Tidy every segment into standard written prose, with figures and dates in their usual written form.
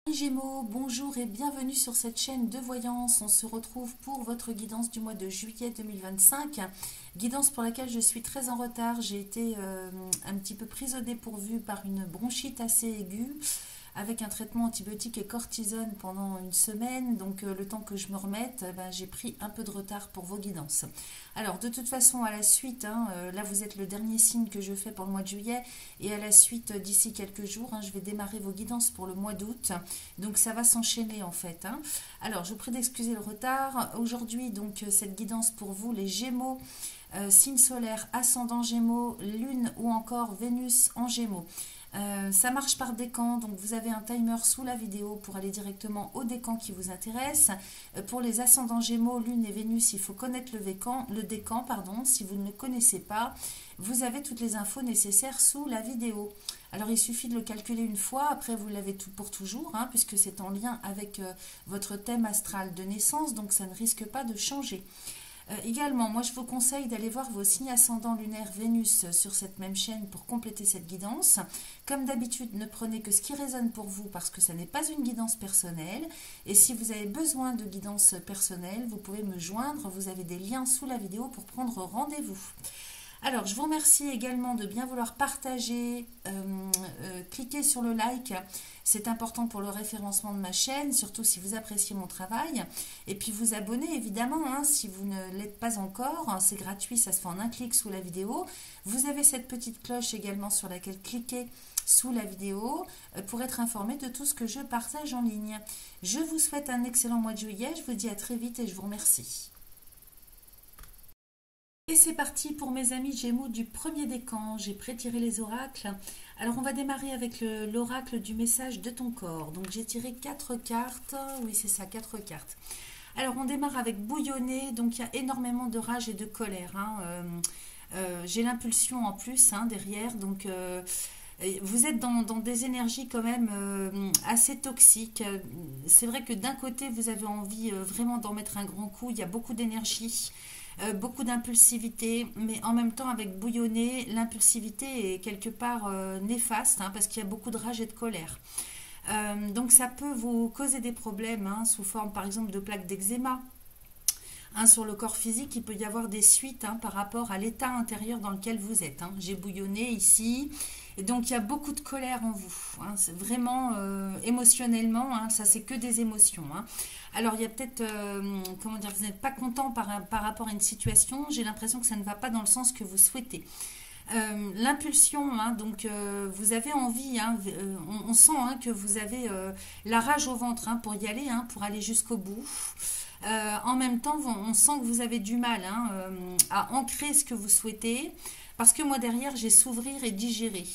Gémeaux, bonjour et bienvenue sur cette chaîne de voyance. On se retrouve pour votre guidance du mois de juillet 2025. Guidance pour laquelle je suis très en retard. J'ai été un petit peu prise au dépourvu par une bronchite assez aiguë avec un traitement antibiotique et cortisone pendant une semaine. Donc le temps que je me remette, j'ai pris un peu de retard pour vos guidances. Alors de toute façon à la suite, là vous êtes le dernier signe que je fais pour le mois de juillet et à la suite d'ici quelques jours, je vais démarrer vos guidances pour le mois d'août. Donc ça va s'enchaîner en fait. Alors je vous prie d'excuser le retard. Aujourd'hui donc cette guidance pour vous les Gémeaux, signe solaire, ascendant Gémeaux, Lune ou encore Vénus en Gémeaux. Ça marche par décan, donc vous avez un timer sous la vidéo pour aller directement au décan qui vous intéresse. Pour les ascendants Gémeaux, Lune et Vénus, il faut connaître le décan, pardon. Si vous ne le connaissez pas, vous avez toutes les infos nécessaires sous la vidéo. Alors il suffit de le calculer une fois, après vous l'avez tout pour toujours, puisque c'est en lien avec votre thème astral de naissance, donc ça ne risque pas de changer. Également, moi je vous conseille d'aller voir vos signes ascendants lunaires Vénus sur cette même chaîne pour compléter cette guidance. Comme d'habitude, ne prenez que ce qui résonne pour vous parce que ça n'est pas une guidance personnelle. Et si vous avez besoin de guidance personnelle, vous pouvez me joindre. Vous avez des liens sous la vidéo pour prendre rendez-vous. Alors, je vous remercie également de bien vouloir partager, cliquer sur le like. C'est important pour le référencement de ma chaîne, surtout si vous appréciez mon travail. Et puis vous abonner évidemment, si vous ne l'êtes pas encore. C'est gratuit, ça se fait en un clic sous la vidéo. Vous avez cette petite cloche également sur laquelle cliquer sous la vidéo pour être informé de tout ce que je partage en ligne. Je vous souhaite un excellent mois de juillet. Je vous dis à très vite et je vous remercie. Et c'est parti pour mes amis Gémeaux du premier décan. J'ai pré-tiré les oracles. Alors on va démarrer avec l'oracle du message de ton corps. Donc j'ai tiré 4 cartes. Oui c'est ça, 4 cartes. Alors on démarre avec bouillonner. Donc il y a énormément de rage et de colère. J'ai l'impulsion en plus derrière. Donc vous êtes dans des énergies quand même assez toxiques. C'est vrai que d'un côté vous avez envie vraiment d'en mettre un grand coup. Il y a beaucoup d'énergie. Beaucoup d'impulsivité, mais en même temps avec bouillonner, l'impulsivité est quelque part néfaste parce qu'il y a beaucoup de rage et de colère. Donc ça peut vous causer des problèmes sous forme par exemple de plaques d'eczéma. Sur le corps physique, il peut y avoir des suites par rapport à l'état intérieur dans lequel vous êtes. J'ai bouillonné ici, et donc il y a beaucoup de colère en vous. C'est vraiment émotionnellement, ça c'est que des émotions. Alors il y a peut-être, comment dire, vous n'êtes pas content par rapport à une situation. J'ai l'impression que ça ne va pas dans le sens que vous souhaitez. L'impulsion, donc vous avez envie, on sent que vous avez la rage au ventre pour y aller, pour aller jusqu'au bout. En même temps, on sent que vous avez du mal à ancrer ce que vous souhaitez, parce que moi derrière, j'ai s'ouvrir et digérer.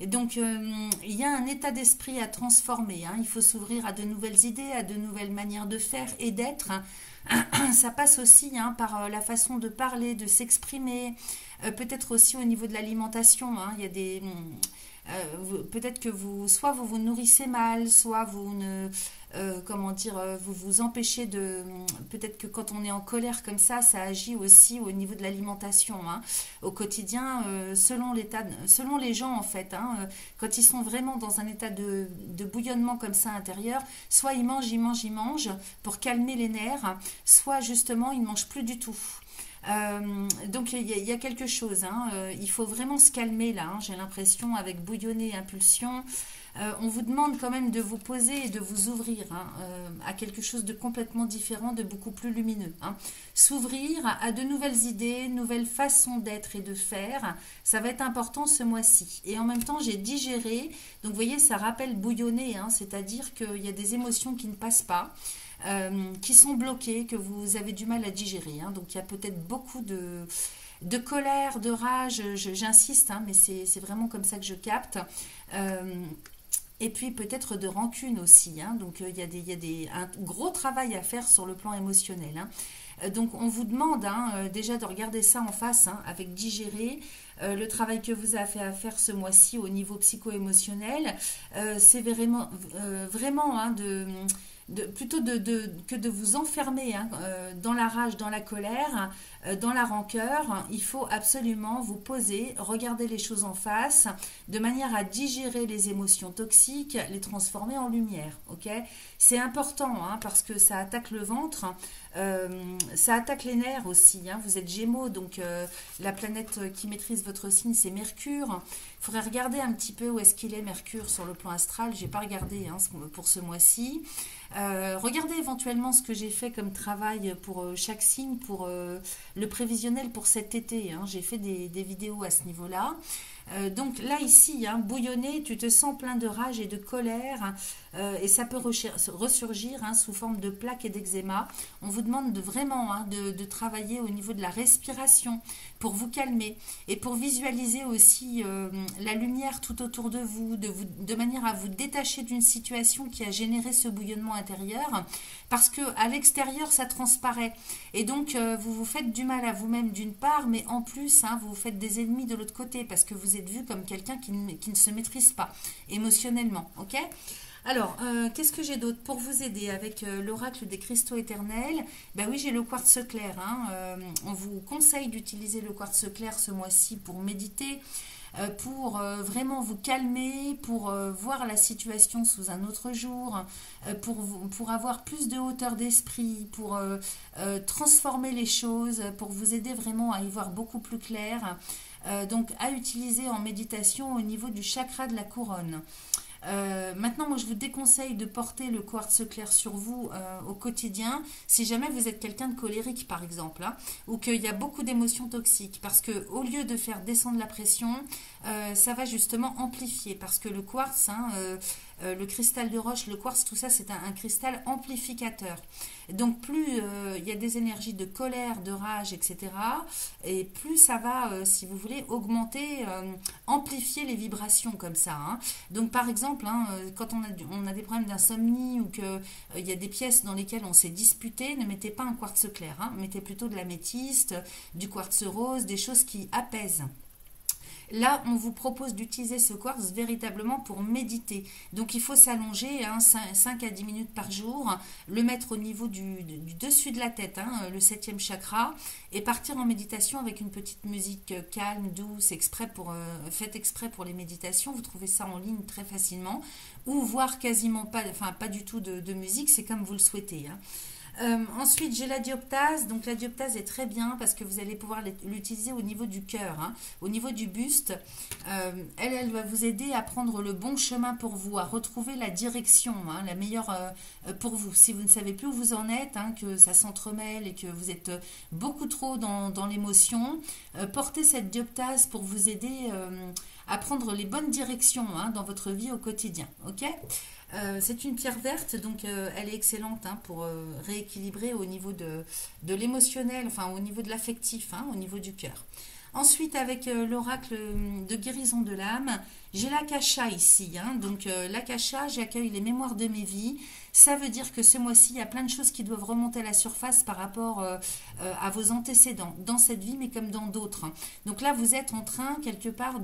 Et donc, il y a un état d'esprit à transformer. Il faut s'ouvrir à de nouvelles idées, à de nouvelles manières de faire et d'être. Ça passe aussi par la façon de parler, de s'exprimer, peut-être aussi au niveau de l'alimentation. Il y a des... peut-être que soit vous vous nourrissez mal, soit vous ne, comment dire, vous vous empêchez de, peut-être que quand on est en colère comme ça agit aussi au niveau de l'alimentation, au quotidien, selon les gens en fait, quand ils sont vraiment dans un état de bouillonnement comme ça intérieur, soit ils mangent pour calmer les nerfs, soit justement ils ne mangent plus du tout. Donc il y a quelque chose, il faut vraiment se calmer là, j'ai l'impression, avec bouillonner et impulsion. On vous demande quand même de vous poser et de vous ouvrir à quelque chose de complètement différent, de beaucoup plus lumineux. S'ouvrir à de nouvelles idées, nouvelles façons d'être et de faire, ça va être important ce mois-ci. Et en même temps, j'ai digéré, donc vous voyez, ça rappelle bouillonner, c'est-à-dire qu'il y a des émotions qui ne passent pas. Qui sont bloquées, que vous avez du mal à digérer. Donc il y a peut-être beaucoup de colère, de rage, j'insiste, mais c'est vraiment comme ça que je capte. Et puis peut-être de rancune aussi. Donc il y a un gros travail à faire sur le plan émotionnel. Donc on vous demande déjà de regarder ça en face avec digérer. Le travail que vous avez à faire ce mois-ci au niveau psycho-émotionnel, c'est vraiment, plutôt que de vous enfermer hein, dans la rage, dans la colère, dans la rancœur. Il faut absolument vous poser, regarder les choses en face, de manière à digérer les émotions toxiques, les transformer en lumière. Ok, c'est important hein, parce que ça attaque le ventre, ça attaque les nerfs aussi. Hein. Vous êtes Gémeaux, donc la planète qui maîtrise votre signe, c'est Mercure. Il faudrait regarder un petit peu où est-ce qu'il est Mercure sur le plan astral. J'ai pas regardé hein, pour ce mois-ci. Regardez éventuellement ce que j'ai fait comme travail pour chaque signe, pour le prévisionnel pour cet été. Hein. J'ai fait des vidéos à ce niveau-là. Donc là ici, hein, bouillonner, tu te sens plein de rage et de colère et ça peut ressurgir hein, sous forme de plaques et d'eczéma. On vous demande vraiment hein, de travailler au niveau de la respiration pour vous calmer et pour visualiser aussi la lumière tout autour de vous, de manière à vous détacher d'une situation qui a généré ce bouillonnement intérieur, parce que à l'extérieur ça transparaît et donc vous vous faites du mal à vous-même d'une part, mais en plus hein, vous vous faites des ennemis de l'autre côté parce que vous êtes vu comme quelqu'un qui ne se maîtrise pas émotionnellement. Ok. Alors, qu'est-ce que j'ai d'autre pour vous aider avec l'oracle des cristaux éternels? Ben oui, j'ai le quartz clair. Hein. On vous conseille d'utiliser le quartz clair ce mois-ci pour méditer, pour vraiment vous calmer, pour voir la situation sous un autre jour, pour avoir plus de hauteur d'esprit, pour transformer les choses, pour vous aider vraiment à y voir beaucoup plus clair. Donc à utiliser en méditation au niveau du chakra de la couronne. Maintenant, moi, je vous déconseille de porter le quartz clair sur vous au quotidien si jamais vous êtes quelqu'un de colérique, par exemple, hein, ou qu'il y a beaucoup d'émotions toxiques. Parce que au lieu de faire descendre la pression, ça va justement amplifier. Parce que le quartz, hein, le cristal de roche, le quartz, tout ça, c'est un cristal amplificateur. Donc, plus il y a des énergies de colère, de rage, etc., et plus ça va, si vous voulez, augmenter, amplifier les vibrations comme ça. Hein. Donc, par exemple, hein, quand on a des problèmes d'insomnie ou qu'il y a des pièces dans lesquelles on s'est disputé, ne mettez pas un quartz clair. Hein, mettez plutôt de l'améthyste, du quartz rose, des choses qui apaisent. Là, on vous propose d'utiliser ce quartz véritablement pour méditer. Donc, il faut s'allonger hein, 5 à 10 minutes par jour, le mettre au niveau du dessus de la tête, hein, le 7e chakra, et partir en méditation avec une petite musique calme, douce, faite exprès pour les méditations. Vous trouvez ça en ligne très facilement, ou voire quasiment pas, enfin pas du tout de musique, c'est comme vous le souhaitez. Hein. Ensuite, j'ai la dioptase. Donc, la dioptase est très bien parce que vous allez pouvoir l'utiliser au niveau du cœur, hein, au niveau du buste. Elle va vous aider à prendre le bon chemin pour vous, à retrouver la direction, hein, la meilleure pour vous. Si vous ne savez plus où vous en êtes, hein, que ça s'entremêle et que vous êtes beaucoup trop dans l'émotion, portez cette dioptase pour vous aider à prendre les bonnes directions hein, dans votre vie au quotidien. Ok ? C'est une pierre verte, donc elle est excellente hein, pour rééquilibrer au niveau de l'émotionnel, enfin au niveau de l'affectif, hein, au niveau du cœur. Ensuite, avec l'oracle de guérison de l'âme, j'ai l'akasha ici. Hein, donc l'akasha, j'accueille les mémoires de mes vies. Ça veut dire que ce mois-ci, il y a plein de choses qui doivent remonter à la surface par rapport à vos antécédents, dans cette vie, mais comme dans d'autres. Hein. Donc là, vous êtes en train, quelque part,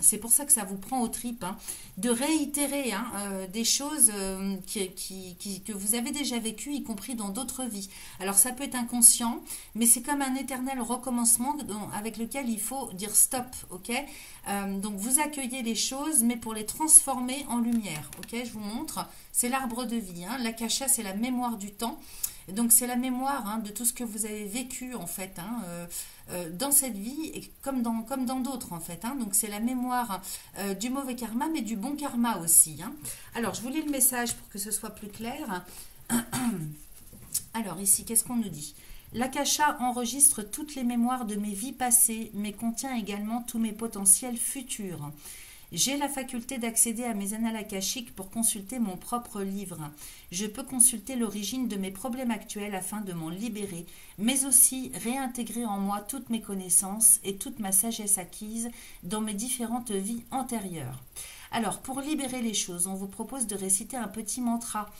c'est pour ça que ça vous prend aux tripes, hein, de réitérer hein, des choses que vous avez déjà vécues, y compris dans d'autres vies. Alors, ça peut être inconscient, mais c'est comme un éternel recommencement avec lequel il faut dire stop, ok ? Donc, vous accueillez les choses, mais pour les transformer en lumière, ok ? Je vous montre. C'est l'arbre de vie. Hein. L'akasha, c'est la mémoire du temps. Et donc, c'est la mémoire hein, de tout ce que vous avez vécu, en fait, hein, dans cette vie, et comme dans d'autres, en fait. Hein. Donc, c'est la mémoire du mauvais karma, mais du bon karma aussi. Hein. Alors, je vous lis le message pour que ce soit plus clair. Alors, ici, qu'est-ce qu'on nous dit ? L'akasha enregistre toutes les mémoires de mes vies passées, mais contient également tous mes potentiels futurs. J'ai la faculté d'accéder à mes annales akashiques pour consulter mon propre livre. Je peux consulter l'origine de mes problèmes actuels afin de m'en libérer, mais aussi réintégrer en moi toutes mes connaissances et toute ma sagesse acquise dans mes différentes vies antérieures. Alors, pour libérer les choses, on vous propose de réciter un petit mantra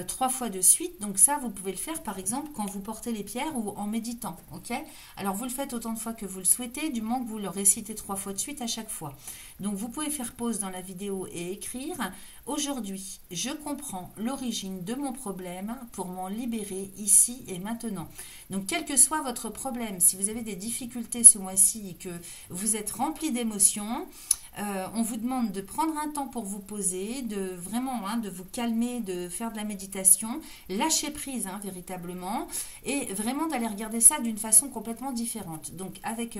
3 fois de suite. Donc ça, vous pouvez le faire par exemple quand vous portez les pierres ou en méditant. Ok. Alors vous le faites autant de fois que vous le souhaitez, du moment que vous le récitez 3 fois de suite à chaque fois. Donc vous pouvez faire pause dans la vidéo et écrire: aujourd'hui, je comprends l'origine de mon problème pour m'en libérer ici et maintenant. Donc quel que soit votre problème, si vous avez des difficultés ce mois-ci et que vous êtes rempli d'émotions, on vous demande de prendre un temps pour vous poser, de vraiment de vous calmer, de faire de la méditation, lâcher prise véritablement, et vraiment d'aller regarder ça d'une façon complètement différente. Donc avec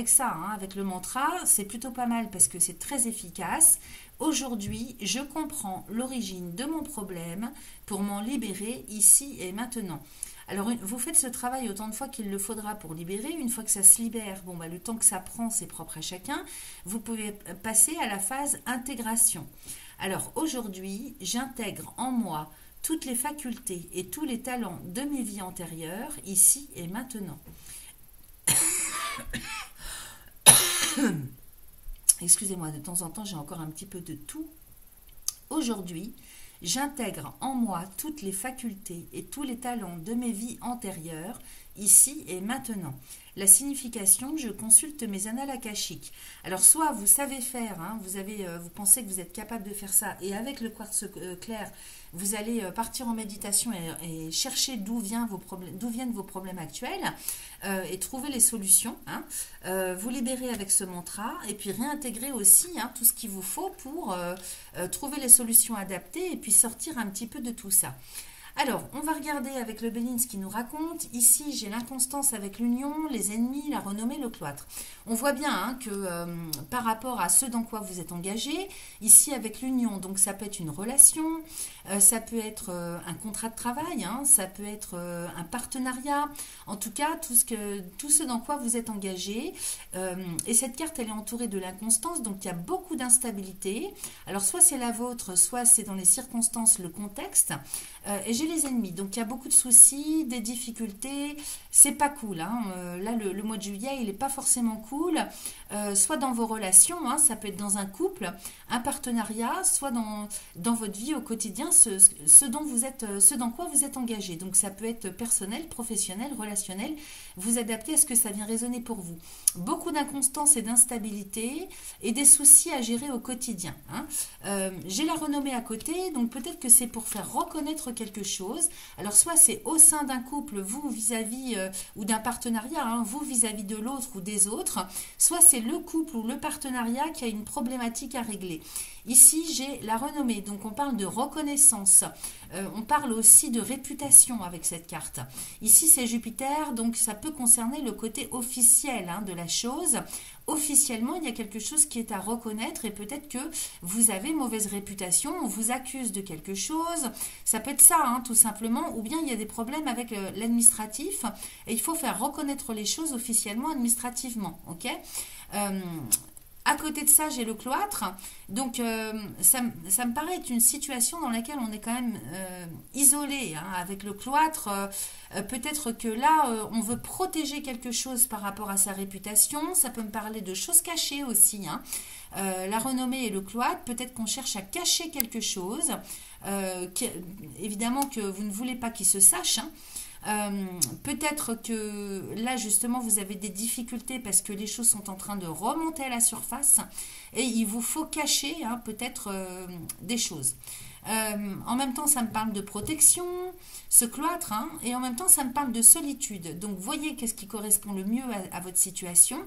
ça, avec le mantra, c'est plutôt pas mal parce que c'est très efficace. Aujourd'hui, je comprends l'origine de mon problème pour m'en libérer ici et maintenant. Alors, vous faites ce travail autant de fois qu'il le faudra pour libérer. Une fois que ça se libère, le temps que ça prend, c'est propre à chacun. Vous pouvez passer à la phase intégration. Alors, aujourd'hui, j'intègre en moi toutes les facultés et tous les talents de mes vies antérieures, ici et maintenant. Excusez-moi, de temps en temps, j'ai encore un petit peu de toux. Aujourd'hui, j'intègre en moi toutes les facultés et tous les talents de mes vies antérieures, ici et maintenant. La signification, je consulte mes annales akashiques. Alors, soit vous savez faire, vous pensez que vous êtes capable de faire ça, et avec le quartz clair, vous allez partir en méditation et chercher d'où viennent vos problèmes actuels et trouver les solutions. Vous libérez avec ce mantra et puis réintégrer aussi tout ce qu'il vous faut pour trouver les solutions adaptées et puis sortir un petit peu de tout ça. Alors, on va regarder avec le Bénin ce qu'il nous raconte. Ici, j'ai l'inconstance avec l'union, les ennemis, la renommée, le cloître. On voit bien que par rapport à ce dans quoi vous êtes engagé, ici avec l'union, donc ça peut être une relation, ça peut être un contrat de travail, ça peut être un partenariat, en tout cas tout ce dans quoi vous êtes engagé. Et cette carte, elle est entourée de l'inconstance, donc il y a beaucoup d'instabilité. Alors soit c'est la vôtre, soit c'est dans les circonstances, le contexte. Et j'ai les ennemis, donc il y a beaucoup de soucis, des difficultés, c'est pas cool. Là, le mois de juillet, il n'est pas forcément cool, soit dans vos relations, ça peut être dans un couple, un partenariat, soit dans votre vie au quotidien, ce dans quoi vous êtes engagé. Donc ça peut être personnel, professionnel, relationnel, vous adaptez à ce que ça vient résonner pour vous. Beaucoup d'inconstance et d'instabilité et des soucis à gérer au quotidien. J'ai la renommée à côté, donc peut-être que c'est pour faire reconnaître quelque chose. Alors soit c'est au sein d'un couple, vous vis-à-vis ou d'un partenariat, vous vis-à-vis de l'autre ou des autres, soit c'est le couple ou le partenariat qui a une problématique à régler. Ici, j'ai la renommée, donc on parle de reconnaissance. On parle aussi de réputation avec cette carte. Ici, c'est Jupiter, donc ça peut concerner le côté officiel de la chose. Officiellement, il y a quelque chose qui est à reconnaître et peut-être que vous avez mauvaise réputation, on vous accuse de quelque chose. Ça peut être ça, tout simplement, ou bien il y a des problèmes avec l'administratif et il faut faire reconnaître les choses officiellement, administrativement. Ok. À côté de ça, j'ai le cloître. Donc, ça me paraît être une situation dans laquelle on est quand même isolé. Avec le cloître, peut-être que là, on veut protéger quelque chose par rapport à sa réputation. Ça peut me parler de choses cachées aussi. La renommée et le cloître, peut-être qu'on cherche à cacher quelque chose. Évidemment que vous ne voulez pas qu'il se sache. Peut-être que là justement vous avez des difficultés parce que les choses sont en train de remonter à la surface et il vous faut cacher peut-être des choses. En même temps ça me parle de protection, ce cloître, et en même temps ça me parle de solitude. Donc voyez qu'est-ce qui correspond le mieux à votre situation.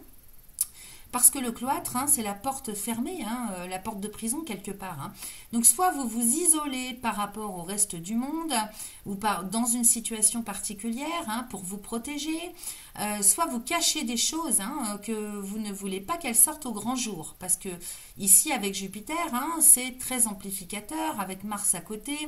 Parce que le cloître, c'est la porte fermée, la porte de prison quelque part. Donc soit vous vous isolez par rapport au reste du monde ou dans une situation particulière pour vous protéger, soit vous cachez des choses que vous ne voulez pas qu'elles sortent au grand jour. Parce que ici avec Jupiter, c'est très amplificateur, avec Mars à côté.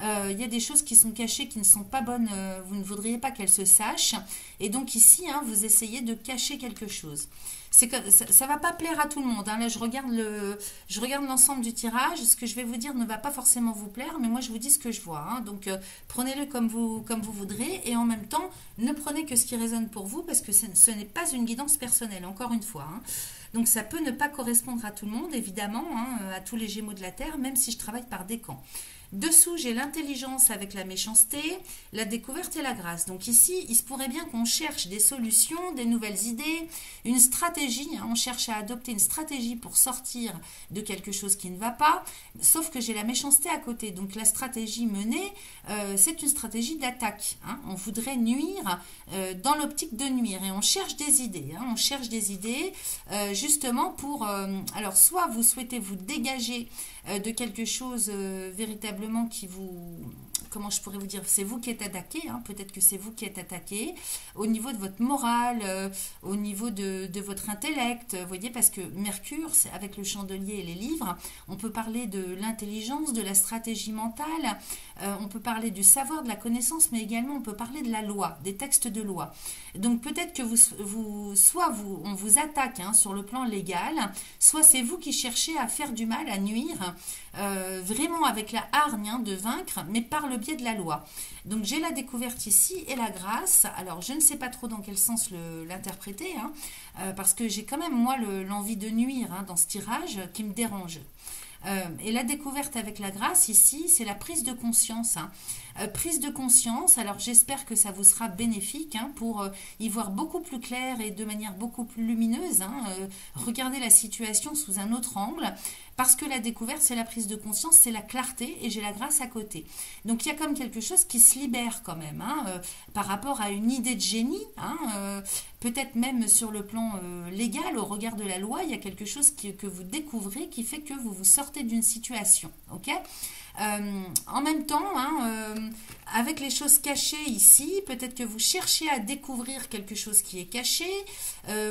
Il y a des choses qui sont cachées, qui ne sont pas bonnes, vous ne voudriez pas qu'elles se sachent. Et donc ici, vous essayez de cacher quelque chose. C'est que ça va pas plaire à tout le monde. Là, je regarde l'ensemble du tirage. Ce que je vais vous dire ne va pas forcément vous plaire, mais moi, je vous dis ce que je vois. Donc, prenez-le comme vous voudrez. Et en même temps, ne prenez que ce qui résonne pour vous, parce que ce n'est pas une guidance personnelle, encore une fois. Donc ça peut ne pas correspondre à tout le monde, évidemment, hein, à tous les Gémeaux de la Terre, même si je travaille par décan. Dessous, j'ai l'intelligence avec la méchanceté, la découverte et la grâce. Donc ici, il se pourrait bien qu'on cherche des solutions, des nouvelles idées, une stratégie. Hein, on cherche à adopter une stratégie pour sortir de quelque chose qui ne va pas, sauf que j'ai la méchanceté à côté. Donc la stratégie menée, c'est une stratégie d'attaque. Hein. On voudrait nuire dans l'optique de nuire et on cherche des idées. Hein, on cherche des idées justement pour... alors soit vous souhaitez vous dégager de quelque chose véritablement qui vous... Comment je pourrais vous dire? C'est vous qui êtes attaqué, hein, peut-être que c'est vous qui êtes attaqué au niveau de votre morale, au niveau de votre intellect, vous voyez, parce que Mercure, c'est avec le chandelier et les livres, on peut parler de l'intelligence, de la stratégie mentale, on peut parler du savoir, de la connaissance, mais également on peut parler de la loi, des textes de loi. Donc peut-être que on vous attaque hein, sur le plan légal, soit c'est vous qui cherchez à faire du mal, à nuire, vraiment avec la hargne hein, de vaincre, mais par le biais de la loi. Donc j'ai la découverte ici et la grâce. Alors je ne sais pas trop dans quel sens l'interpréter, hein, parce que j'ai quand même moi l'envie de nuire hein, dans ce tirage qui me dérange. Et la découverte avec la grâce ici, c'est la prise de conscience. Hein. Prise de conscience, alors j'espère que ça vous sera bénéfique hein, pour y voir beaucoup plus clair et de manière beaucoup plus lumineuse. Hein, regarder la situation sous un autre angle. Parce que la découverte, c'est la prise de conscience, c'est la clarté et j'ai la grâce à côté. Donc il y a comme quelque chose qui se libère quand même hein, par rapport à une idée de génie. Hein, peut-être même sur le plan légal, au regard de la loi, il y a quelque chose que vous découvrez qui fait que vous vous sortez d'une situation. Ok ? En même temps, hein, avec les choses cachées ici, peut-être que vous cherchez à découvrir quelque chose qui est caché,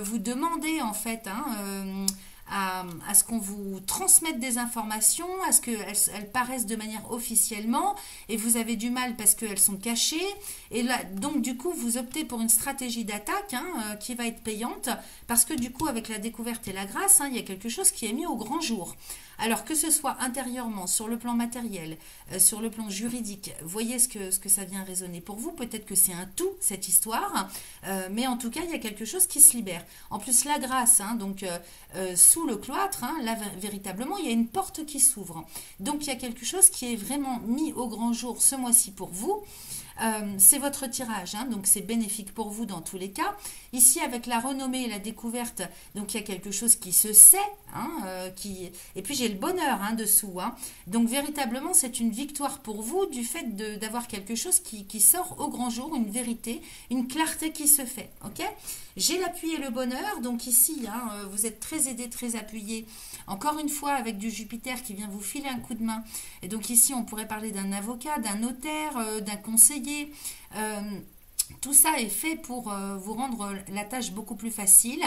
vous demandez en fait... Hein, à ce qu'on vous transmette des informations, à ce qu'elles paraissent de manière officiellement, et vous avez du mal parce qu'elles sont cachées, et là, donc du coup vous optez pour une stratégie d'attaque hein, qui va être payante, parce que du coup avec la découverte et la grâce, hein, il y a quelque chose qui est mis au grand jour. Alors que ce soit intérieurement, sur le plan matériel, sur le plan juridique, voyez ce que ça vient résonner pour vous. Peut-être que c'est un tout, cette histoire, mais en tout cas, il y a quelque chose qui se libère. En plus, la grâce, hein, donc sous le cloître, hein, là, véritablement, il y a une porte qui s'ouvre. Donc, il y a quelque chose qui est vraiment mis au grand jour ce mois-ci pour vous. C'est votre tirage, hein, donc c'est bénéfique pour vous dans tous les cas. Ici, avec la renommée et la découverte, donc il y a quelque chose qui se sait, hein, et puis j'ai le bonheur hein, dessous. Hein. Donc véritablement, c'est une victoire pour vous du fait d'avoir quelque chose qui sort au grand jour, une vérité, une clarté qui se fait. Ok ? J'ai l'appui et le bonheur, donc ici, hein, vous êtes très aidé, très appuyé. Encore une fois, avec du Jupiter qui vient vous filer un coup de main. Et donc ici, on pourrait parler d'un avocat, d'un notaire, d'un conseiller. Tout ça est fait pour vous rendre la tâche beaucoup plus facile.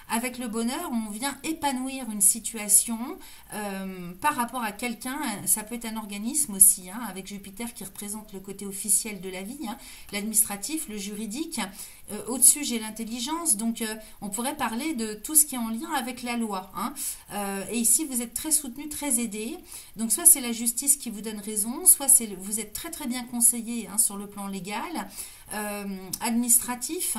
Avec le bonheur, on vient épanouir une situation par rapport à quelqu'un. Ça peut être un organisme aussi, hein, avec Jupiter qui représente le côté officiel de la vie, hein, l'administratif, le juridique. Au-dessus, j'ai l'intelligence, donc on pourrait parler de tout ce qui est en lien avec la loi. Hein. Et ici, vous êtes très soutenu, très aidé. Donc, soit c'est la justice qui vous donne raison, soit vous êtes très très bien conseillé hein, sur le plan légal. Administratif,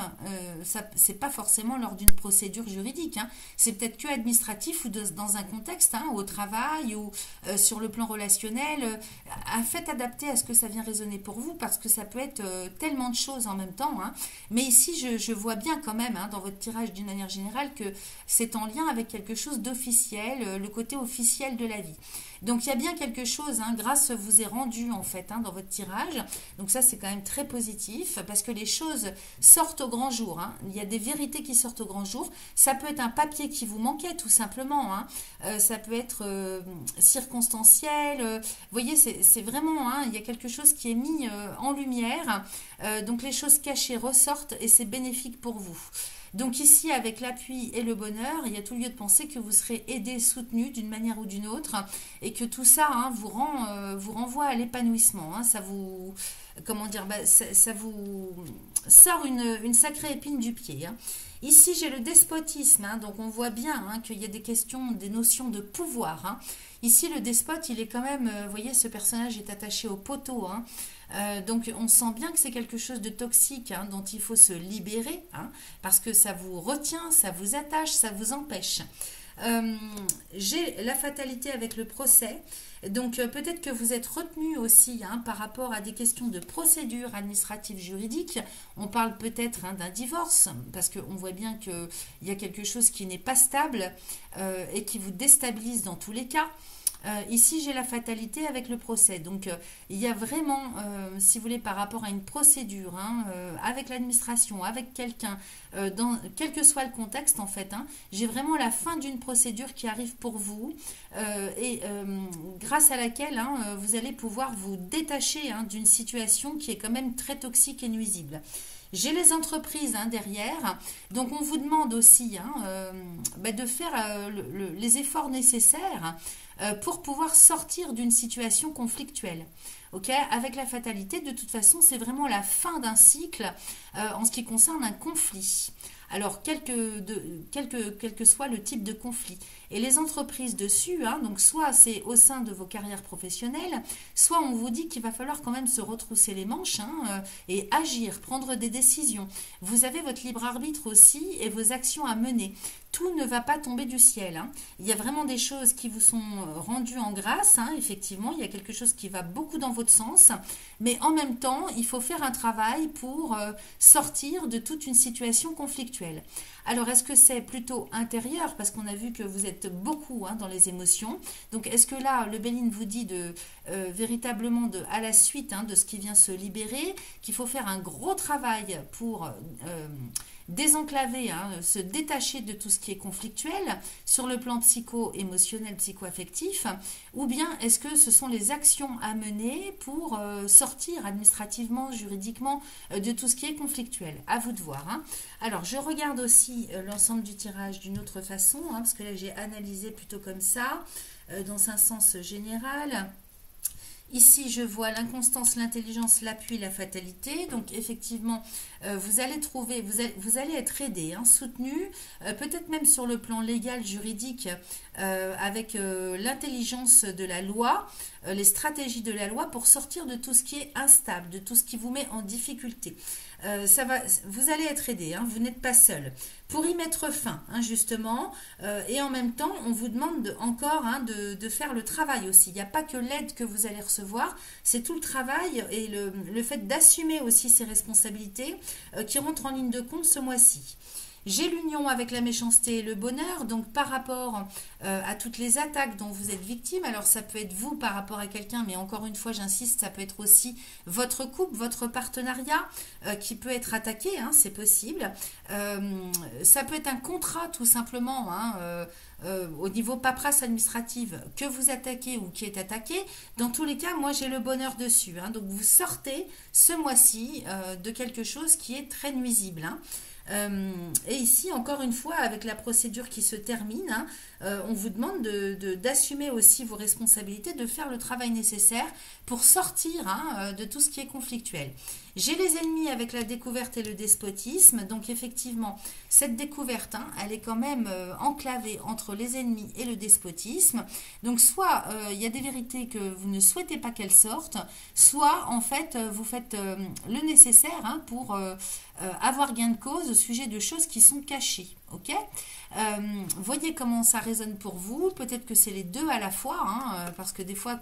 c'est pas forcément lors d'une procédure juridique, hein. C'est peut-être que administratif ou dans un contexte, hein, au travail ou sur le plan relationnel. Faites adapter à ce que ça vient résonner pour vous parce que ça peut être tellement de choses en même temps. Hein. Mais ici, je vois bien quand même hein, dans votre tirage d'une manière générale que c'est en lien avec quelque chose d'officiel, le côté officiel de la vie. Donc il y a bien quelque chose, hein, grâce vous est rendu en fait hein, dans votre tirage. Donc ça c'est quand même très positif parce que les choses sortent au grand jour. Hein. Il y a des vérités qui sortent au grand jour. Ça peut être un papier qui vous manquait tout simplement. Hein. Ça peut être circonstanciel. Vous voyez, c'est vraiment, hein, il y a quelque chose qui est mis en lumière. Donc les choses cachées ressortent et c'est bénéfique pour vous. Donc ici, avec l'appui et le bonheur, il y a tout lieu de penser que vous serez aidé, soutenu d'une manière ou d'une autre et que tout ça hein, vous renvoie à l'épanouissement. Hein, ça vous, comment dire, ça vous sort une sacrée épine du pied. Hein. Ici, j'ai le despotisme, hein, donc on voit bien hein, qu'il y a des questions, des notions de pouvoir. Hein. Ici, le despote, il est quand même, vous voyez, ce personnage est attaché au poteau. Hein. Donc on sent bien que c'est quelque chose de toxique hein, dont il faut se libérer, hein, parce que ça vous retient, ça vous attache, ça vous empêche. J'ai la fatalité avec le procès. Donc peut-être que vous êtes retenu aussi hein, par rapport à des questions de procédure administrative juridique. On parle peut-être hein, d'un divorce parce qu'on voit bien qu'il y a quelque chose qui n'est pas stable et qui vous déstabilise dans tous les cas. Ici, j'ai la fatalité avec le procès. Donc, il y a vraiment, si vous voulez, par rapport à une procédure, hein, avec l'administration, avec quelqu'un, quel que soit le contexte, en fait, hein, j'ai vraiment la fin d'une procédure qui arrive pour vous et grâce à laquelle hein, vous allez pouvoir vous détacher hein, d'une situation qui est quand même très toxique et nuisible. J'ai les entreprises hein, derrière, donc on vous demande aussi hein, de faire les efforts nécessaires pour pouvoir sortir d'une situation conflictuelle. Okay, avec la fatalité, de toute façon, c'est vraiment la fin d'un cycle en ce qui concerne un conflit. Alors, quel que soit le type de conflit. Et les entreprises dessus, hein, donc soit c'est au sein de vos carrières professionnelles, soit on vous dit qu'il va falloir quand même se retrousser les manches hein, et agir, prendre des décisions. Vous avez votre libre arbitre aussi et vos actions à mener. Tout ne va pas tomber du ciel. Hein. Il y a vraiment des choses qui vous sont rendues en grâce, hein, effectivement, il y a quelque chose qui va beaucoup dans votre sens, mais en même temps, il faut faire un travail pour sortir de toute une situation conflictuelle. Alors, est-ce que c'est plutôt intérieur, parce qu'on a vu que vous êtes beaucoup hein, dans les émotions, donc est-ce que là, le Béline vous dit véritablement à la suite hein, de ce qui vient se libérer, qu'il faut faire un gros travail pour désenclaver, hein, se détacher de tout ce qui est conflictuel sur le plan psycho-émotionnel, psycho-affectif, ou bien est-ce que ce sont les actions à mener pour sortir administrativement, juridiquement de tout ce qui est conflictuel? À vous de voir. Hein. Alors, je regarde aussi l'ensemble du tirage d'une autre façon, hein, parce que là, j'ai analysé plutôt comme ça, dans un sens général. Ici, je vois l'inconstance, l'intelligence, l'appui, la fatalité. Donc, effectivement, vous allez trouver, vous allez être aidé, hein, soutenu, peut-être même sur le plan légal, juridique, avec l'intelligence de la loi, les stratégies de la loi pour sortir de tout ce qui est instable, de tout ce qui vous met en difficulté. Vous allez être aidé, hein, vous n'êtes pas seul. Pour y mettre fin, hein, justement, et en même temps, on vous demande encore hein, de faire le travail aussi. Il n'y a pas que l'aide que vous allez recevoir, c'est tout le travail et le fait d'assumer aussi ses responsabilités qui rentrent en ligne de compte ce mois-ci. J'ai l'union avec la méchanceté et le bonheur, donc par rapport à toutes les attaques dont vous êtes victime, alors ça peut être vous par rapport à quelqu'un, mais encore une fois j'insiste, ça peut être aussi votre couple, votre partenariat qui peut être attaqué, hein, c'est possible. Ça peut être un contrat tout simplement, hein, au niveau paperasse administrative que vous attaquez ou qui est attaqué. Dans tous les cas, moi j'ai le bonheur dessus, hein, donc vous sortez ce mois-ci de quelque chose qui est très nuisible, hein. Et ici, encore une fois, avec la procédure qui se termine, hein, on vous demande d'assumer aussi vos responsabilités, de faire le travail nécessaire pour sortir hein, de tout ce qui est conflictuel. J'ai les ennemis avec la découverte et le despotisme, donc effectivement, cette découverte, hein, elle est quand même enclavée entre les ennemis et le despotisme. Donc soit il y a des vérités que vous ne souhaitez pas qu'elles sortent, soit en fait vous faites le nécessaire hein, pour avoir gain de cause au sujet de choses qui sont cachées. Ok, voyez comment ça résonne pour vous. Peut-être que c'est les deux à la fois, hein, parce que des fois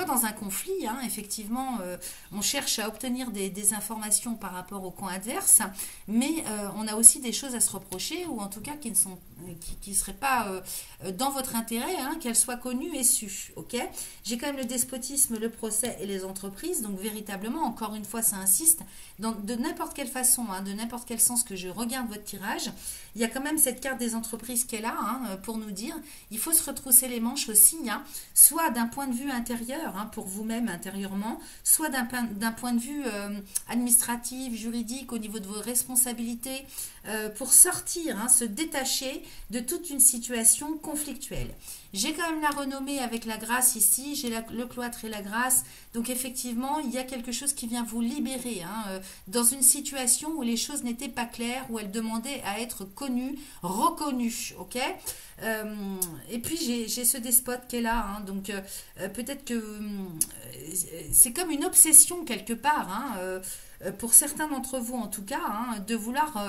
dans un conflit, hein, effectivement, on cherche à obtenir des informations par rapport au camp adverse, mais on a aussi des choses à se reprocher, ou en tout cas qui ne seraient pas dans votre intérêt, hein, qu'elles soient connues et sues. Ok, j'ai quand même le despotisme, le procès et les entreprises, donc véritablement, encore une fois, ça insiste, de n'importe quelle façon, hein, de n'importe quel sens que je regarde votre tirage, il y a quand même cette carte des entreprises qui est là hein, pour nous dire il faut se retrousser les manches aussi, hein, soit d'un point de vue intérieur hein, pour vous-même intérieurement, soit d'un point de vue administratif, juridique, au niveau de vos responsabilités, pour sortir, hein, se détacher de toute une situation conflictuelle. J'ai quand même la renommée avec la grâce ici, j'ai le cloître et la grâce, donc effectivement il y a quelque chose qui vient vous libérer, hein, dans une situation où les choses n'étaient pas claires, où elles demandaient à être connues, reconnues, ok. Et puis j'ai ce despote qui est là, hein, donc peut-être que c'est comme une obsession quelque part, hein, pour certains d'entre vous en tout cas, hein, de vouloir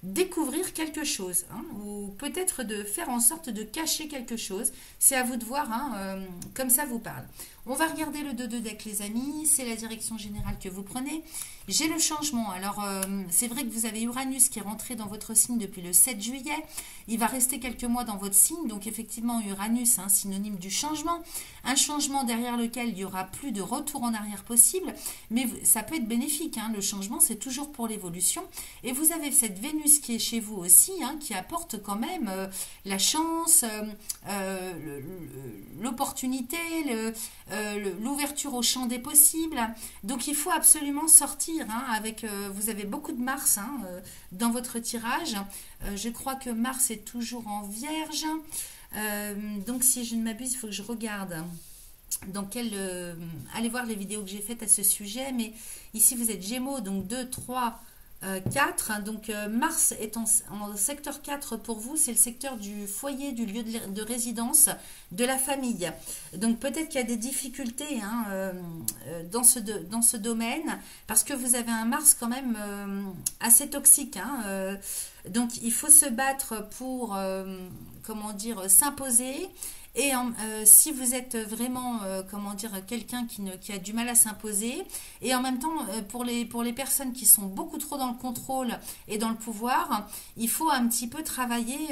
découvrir quelque chose, hein, ou peut-être de faire en sorte de cacher quelque chose. C'est à vous de voir, hein, comme ça vous parle. On va regarder le 2-2 deck les amis, c'est la direction générale que vous prenez. J'ai le changement, alors c'est vrai que vous avez Uranus qui est rentré dans votre signe depuis le 7 juillet, il va rester quelques mois dans votre signe, donc effectivement Uranus, hein, synonyme du changement, un changement derrière lequel il n'y aura plus de retour en arrière possible, mais ça peut être bénéfique, hein, le changement c'est toujours pour l'évolution, et vous avez cette Vénus qui est chez vous aussi, hein, qui apporte quand même la chance, l'opportunité, l'ouverture au champ des possibles. Donc il faut absolument sortir, hein, avec vous avez beaucoup de Mars, hein, dans votre tirage. Je crois que Mars est toujours en Vierge. Donc si je ne m'abuse, il faut que je regarde dans quel allez voir les vidéos que j'ai faites à ce sujet, mais ici vous êtes Gémeaux, donc 2, 3, 4, donc Mars est en secteur 4 pour vous, c'est le secteur du foyer, du lieu de résidence, de la famille. Donc peut-être qu'il y a des difficultés, hein, dans ce domaine, parce que vous avez un Mars quand même assez toxique, hein, donc il faut se battre pour, comment dire, s'imposer. Et si vous êtes vraiment, comment dire, quelqu'un qui a du mal à s'imposer, et en même temps, pour les personnes qui sont beaucoup trop dans le contrôle et dans le pouvoir, il faut un petit peu travailler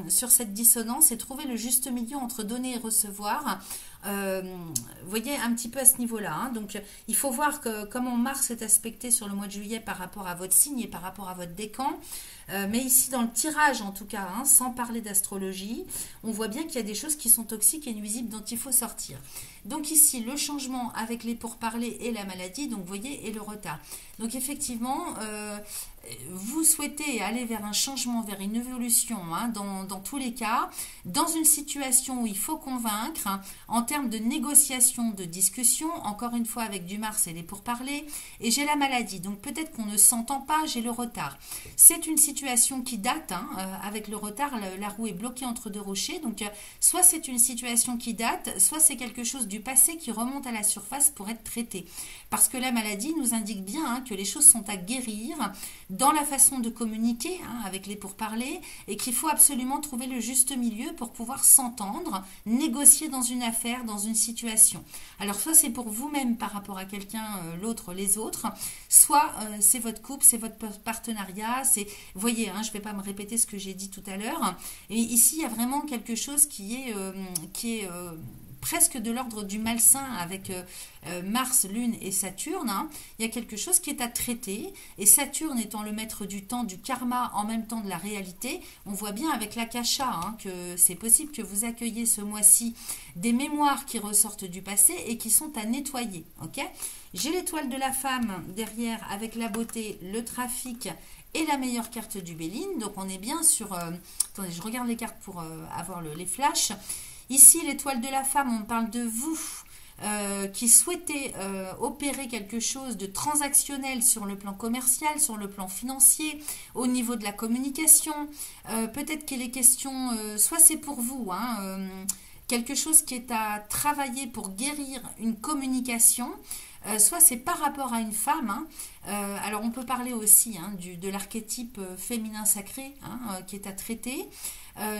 sur cette dissonance et trouver le juste milieu entre donner et recevoir. Vous voyez, un petit peu à ce niveau-là, hein. Donc il faut voir comment Mars est aspecté sur le mois de juillet par rapport à votre signe et par rapport à votre décan. Mais ici dans le tirage en tout cas, hein, sans parler d'astrologie, on voit bien qu'il y a des choses qui sont toxiques et nuisibles dont il faut sortir. Donc ici le changement avec les pourparlers et la maladie, donc vous voyez, et le retard. Donc effectivement, vous souhaitez aller vers un changement, vers une évolution, hein, dans tous les cas, dans une situation où il faut convaincre, hein, en termes de négociation, de discussion, encore une fois avec du Mars et les pourparlers, et j'ai la maladie, donc peut-être qu'on ne s'entend pas, j'ai le retard. C'est une situation qui date, hein, avec le retard, la roue est bloquée entre deux rochers, donc soit c'est une situation qui date, soit c'est quelque chose du passé qui remonte à la surface pour être traité. Parce que la maladie nous indique bien, hein, que les choses sont à guérir dans la façon de communiquer, hein, avec les pourparlers, et qu'il faut absolument trouver le juste milieu pour pouvoir s'entendre, négocier dans une affaire, dans une situation. Alors soit c'est pour vous-même par rapport à quelqu'un, l'autre, les autres, soit c'est votre couple, c'est votre partenariat, c'est, vous voyez, hein, je ne vais pas me répéter ce que j'ai dit tout à l'heure, et ici il y a vraiment quelque chose qui est presque de l'ordre du malsain avec Mars, Lune et Saturne, hein. Il y a quelque chose qui est à traiter, et Saturne étant le maître du temps, du karma, en même temps de la réalité, on voit bien avec l'Akasha, hein, que c'est possible que vous accueilliez ce mois-ci des mémoires qui ressortent du passé et qui sont à nettoyer, ok. J'ai l'étoile de la femme derrière avec la beauté, le trafic et la meilleure carte du Béline, donc on est bien sur... attendez, je regarde les cartes pour avoir les flashs. Ici, l'étoile de la femme, on parle de vous qui souhaitez opérer quelque chose de transactionnel sur le plan commercial, sur le plan financier, au niveau de la communication. Peut-être qu'il est question, soit c'est pour vous, hein, quelque chose qui est à travailler pour guérir une communication, soit c'est par rapport à une femme, hein. Alors on peut parler aussi, hein, de l'archétype féminin sacré, hein, qui est à traiter.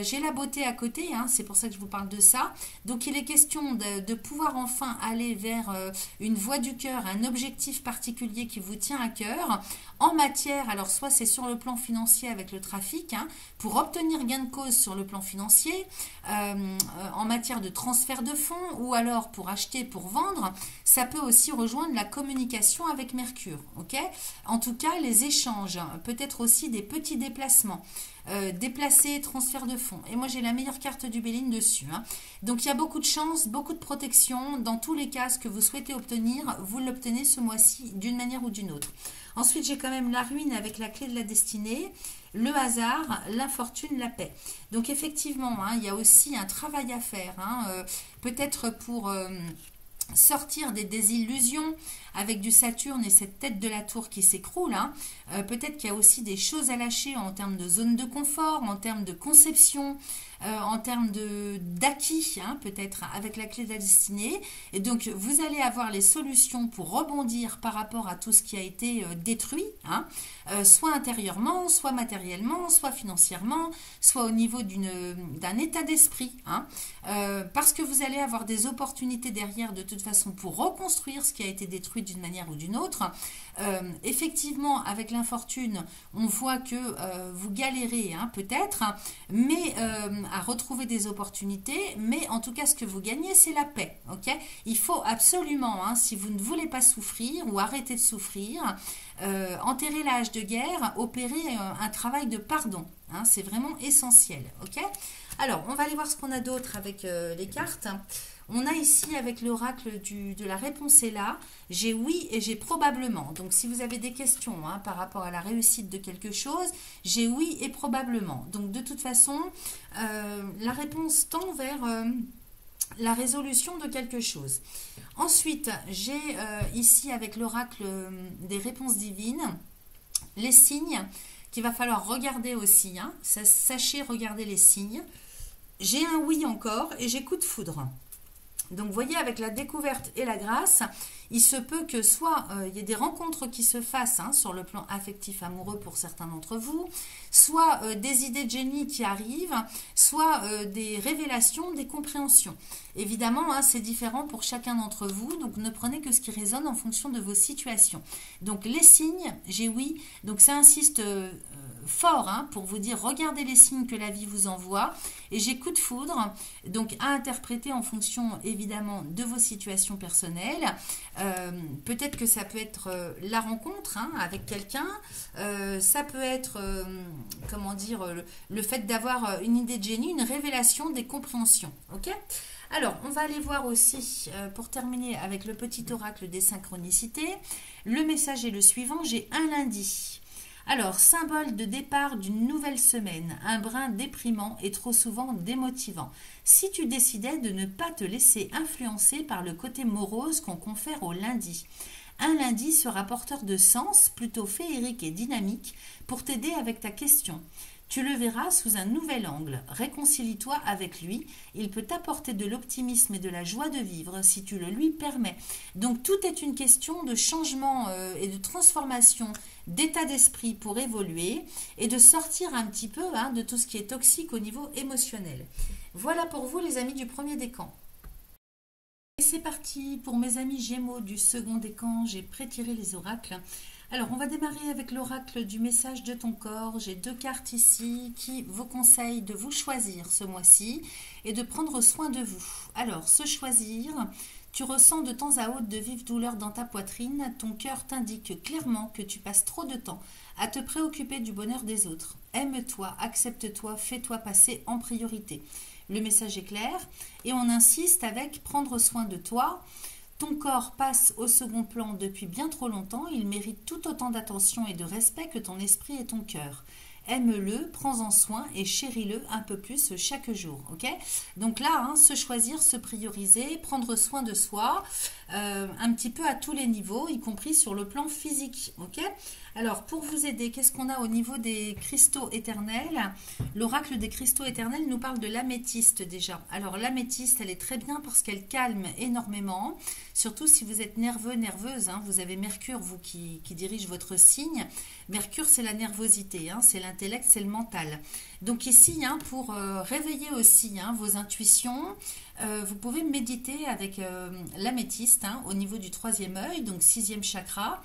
J'ai la beauté à côté, hein, c'est pour ça que je vous parle de ça. Donc il est question de pouvoir enfin aller vers une voie du cœur, un objectif particulier qui vous tient à cœur en matière, alors soit c'est sur le plan financier avec le trafic, hein, pour obtenir gain de cause sur le plan financier, en matière de transfert de fonds, ou alors pour acheter, pour vendre. Ça peut aussi rejoindre la communication avec Mercure, ok. En tout cas les échanges, peut-être aussi des petits déplacements. déplacer, transfert de fonds. Et moi, j'ai la meilleure carte du Béline dessus. Hein. Donc, il y a beaucoup de chance, beaucoup de protection. Dans tous les cas, ce que vous souhaitez obtenir, vous l'obtenez ce mois-ci d'une manière ou d'une autre. Ensuite, j'ai quand même la ruine avec la clé de la destinée, le hasard, l'infortune, la paix. Donc, effectivement, hein, il y a aussi un travail à faire. Hein, peut-être pour... sortir des désillusions avec du Saturne et cette tête de la tour qui s'écroule. Hein. Peut-être qu'il y a aussi des choses à lâcher en termes de zone de confort, en termes de conception, en termes d'acquis, hein, peut-être avec la clé de la destinée. Et donc, vous allez avoir les solutions pour rebondir par rapport à tout ce qui a été détruit, hein, soit intérieurement, soit matériellement, soit financièrement, soit au niveau d'un état d'esprit. Hein, parce que vous allez avoir des opportunités derrière de toute façon pour reconstruire ce qui a été détruit d'une manière ou d'une autre. Effectivement, avec l'infortune, on voit que vous galérez, hein, peut-être, mais à retrouver des opportunités, mais en tout cas, ce que vous gagnez, c'est la paix. Ok, il faut absolument, hein, si vous ne voulez pas souffrir ou arrêter de souffrir, enterrer l'âge de guerre, opérer un travail de pardon. Hein, c'est vraiment essentiel. Ok. Alors, on va aller voir ce qu'on a d'autre avec les cartes. On a ici avec l'oracle de la réponse est là. J'ai oui et j'ai probablement. Donc, si vous avez des questions, hein, par rapport à la réussite de quelque chose, j'ai oui et probablement. Donc, de toute façon, la réponse tend vers la résolution de quelque chose. Ensuite, j'ai ici avec l'oracle des réponses divines, les signes qu'il va falloir regarder aussi. Hein. Sachez regarder les signes. J'ai un oui encore et j'ai coup de foudre. Donc, vous voyez, avec la découverte et la grâce, il se peut que soit il y ait des rencontres qui se fassent, hein, sur le plan affectif amoureux pour certains d'entre vous, soit des idées de génie qui arrivent, soit des révélations, des compréhensions. Évidemment, hein, c'est différent pour chacun d'entre vous, donc ne prenez que ce qui résonne en fonction de vos situations. Donc, les signes, j'ai oui, donc ça insiste fort, hein, pour vous dire regardez les signes que la vie vous envoie, et j'ai coup de foudre, donc à interpréter en fonction évidemment de vos situations personnelles. Peut-être que ça peut être la rencontre, hein, avec quelqu'un, ça peut être comment dire, le fait d'avoir une idée de génie, une révélation, des compréhensions. Ok. Alors, on va aller voir aussi, pour terminer avec le petit oracle des synchronicités, le message est le suivant, j'ai un lundi. Alors, symbole de départ d'une nouvelle semaine, un brin déprimant et trop souvent démotivant. Si tu décidais de ne pas te laisser influencer par le côté morose qu'on confère au lundi. Un lundi sera porteur de sens, plutôt féerique et dynamique, pour t'aider avec ta question. Tu le verras sous un nouvel angle. Réconcilie-toi avec lui. Il peut t'apporter de l'optimisme et de la joie de vivre si tu le lui permets. Donc tout est une question de changement et de transformation d'état d'esprit pour évoluer et de sortir un petit peu, hein, de tout ce qui est toxique au niveau émotionnel. Voilà pour vous les amis du premier décan. Et c'est parti pour mes amis Gémeaux du second décan. J'ai prétiré les oracles. Alors, on va démarrer avec l'oracle du message de ton corps. J'ai deux cartes ici qui vous conseillent de vous choisir ce mois-ci et de prendre soin de vous. Alors, se choisir, tu ressens de temps à autre de vives douleurs dans ta poitrine. Ton cœur t'indique clairement que tu passes trop de temps à te préoccuper du bonheur des autres. Aime-toi, accepte-toi, fais-toi passer en priorité. Le message est clair et on insiste avec prendre soin de toi. Ton corps passe au second plan depuis bien trop longtemps, il mérite tout autant d'attention et de respect que ton esprit et ton cœur. Aime-le, prends-en soin et chéris-le un peu plus chaque jour. Ok. Donc là, hein, se choisir, se prioriser, prendre soin de soi, un petit peu à tous les niveaux, y compris sur le plan physique. Ok. Alors, pour vous aider, qu'est-ce qu'on a au niveau des cristaux éternels? L'oracle des cristaux éternels nous parle de l'améthyste déjà. Alors, l'améthyste, elle est très bien parce qu'elle calme énormément, surtout si vous êtes nerveux, nerveuse. Hein, vous avez Mercure, vous, qui dirige votre signe. Mercure, c'est la nervosité, hein, c'est l'intellect, c'est le mental. Donc ici, hein, pour réveiller aussi, hein, vos intuitions, vous pouvez méditer avec l'améthyste, hein, au niveau du troisième œil, donc sixième chakra.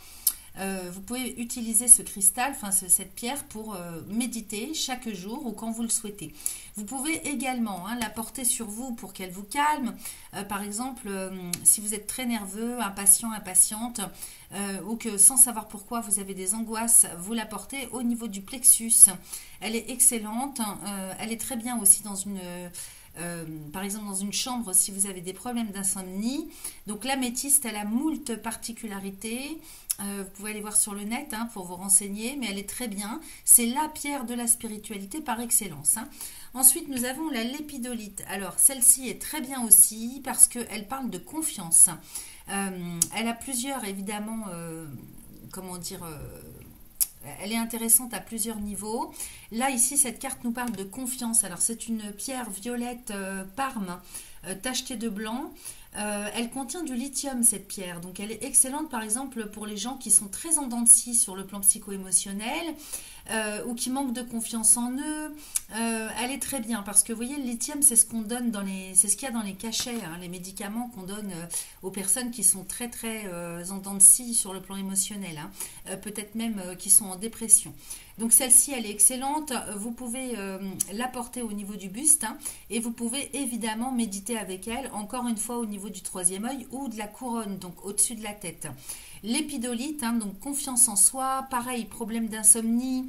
vous pouvez utiliser ce cristal, enfin cette pierre pour méditer chaque jour ou quand vous le souhaitez. Vous pouvez également la porter sur vous pour qu'elle vous calme. Par exemple, si vous êtes très nerveux, impatient, impatiente, ou que sans savoir pourquoi vous avez des angoisses, vous la portez au niveau du plexus. Elle est excellente, elle est très bien aussi dans une... par exemple dans une chambre si vous avez des problèmes d'insomnie. Donc l'améthyste, elle a moult particularités. Vous pouvez aller voir sur le net pour vous renseigner, mais elle est très bien. C'est la pierre de la spiritualité par excellence. Ensuite, nous avons la lépidolite. Alors, celle-ci est très bien aussi parce qu'elle parle de confiance. Elle a plusieurs, évidemment, comment dire... elle est intéressante à plusieurs niveaux. Là, ici, cette carte nous parle de confiance. Alors, c'est une pierre violette Parme tachetée de blanc. Elle contient du lithium, cette pierre. Donc, elle est excellente, par exemple, pour les gens qui sont très en dents de scie sur le plan psycho-émotionnel ou qui manquent de confiance en eux. Elle est très bien parce que, vous voyez, le lithium, c'est ce qu'on donne dans les... c'est ce qu'il y a dans les cachets, les médicaments qu'on donne aux personnes qui sont très, très en dents de scie sur le plan émotionnel. Peut-être même qui sont en dépression. Donc celle-ci, elle est excellente. Vous pouvez la porter au niveau du buste et vous pouvez évidemment méditer avec elle, encore une fois au niveau du troisième œil ou de la couronne, donc au-dessus de la tête. L'épidolite, donc confiance en soi, pareil, problème d'insomnie,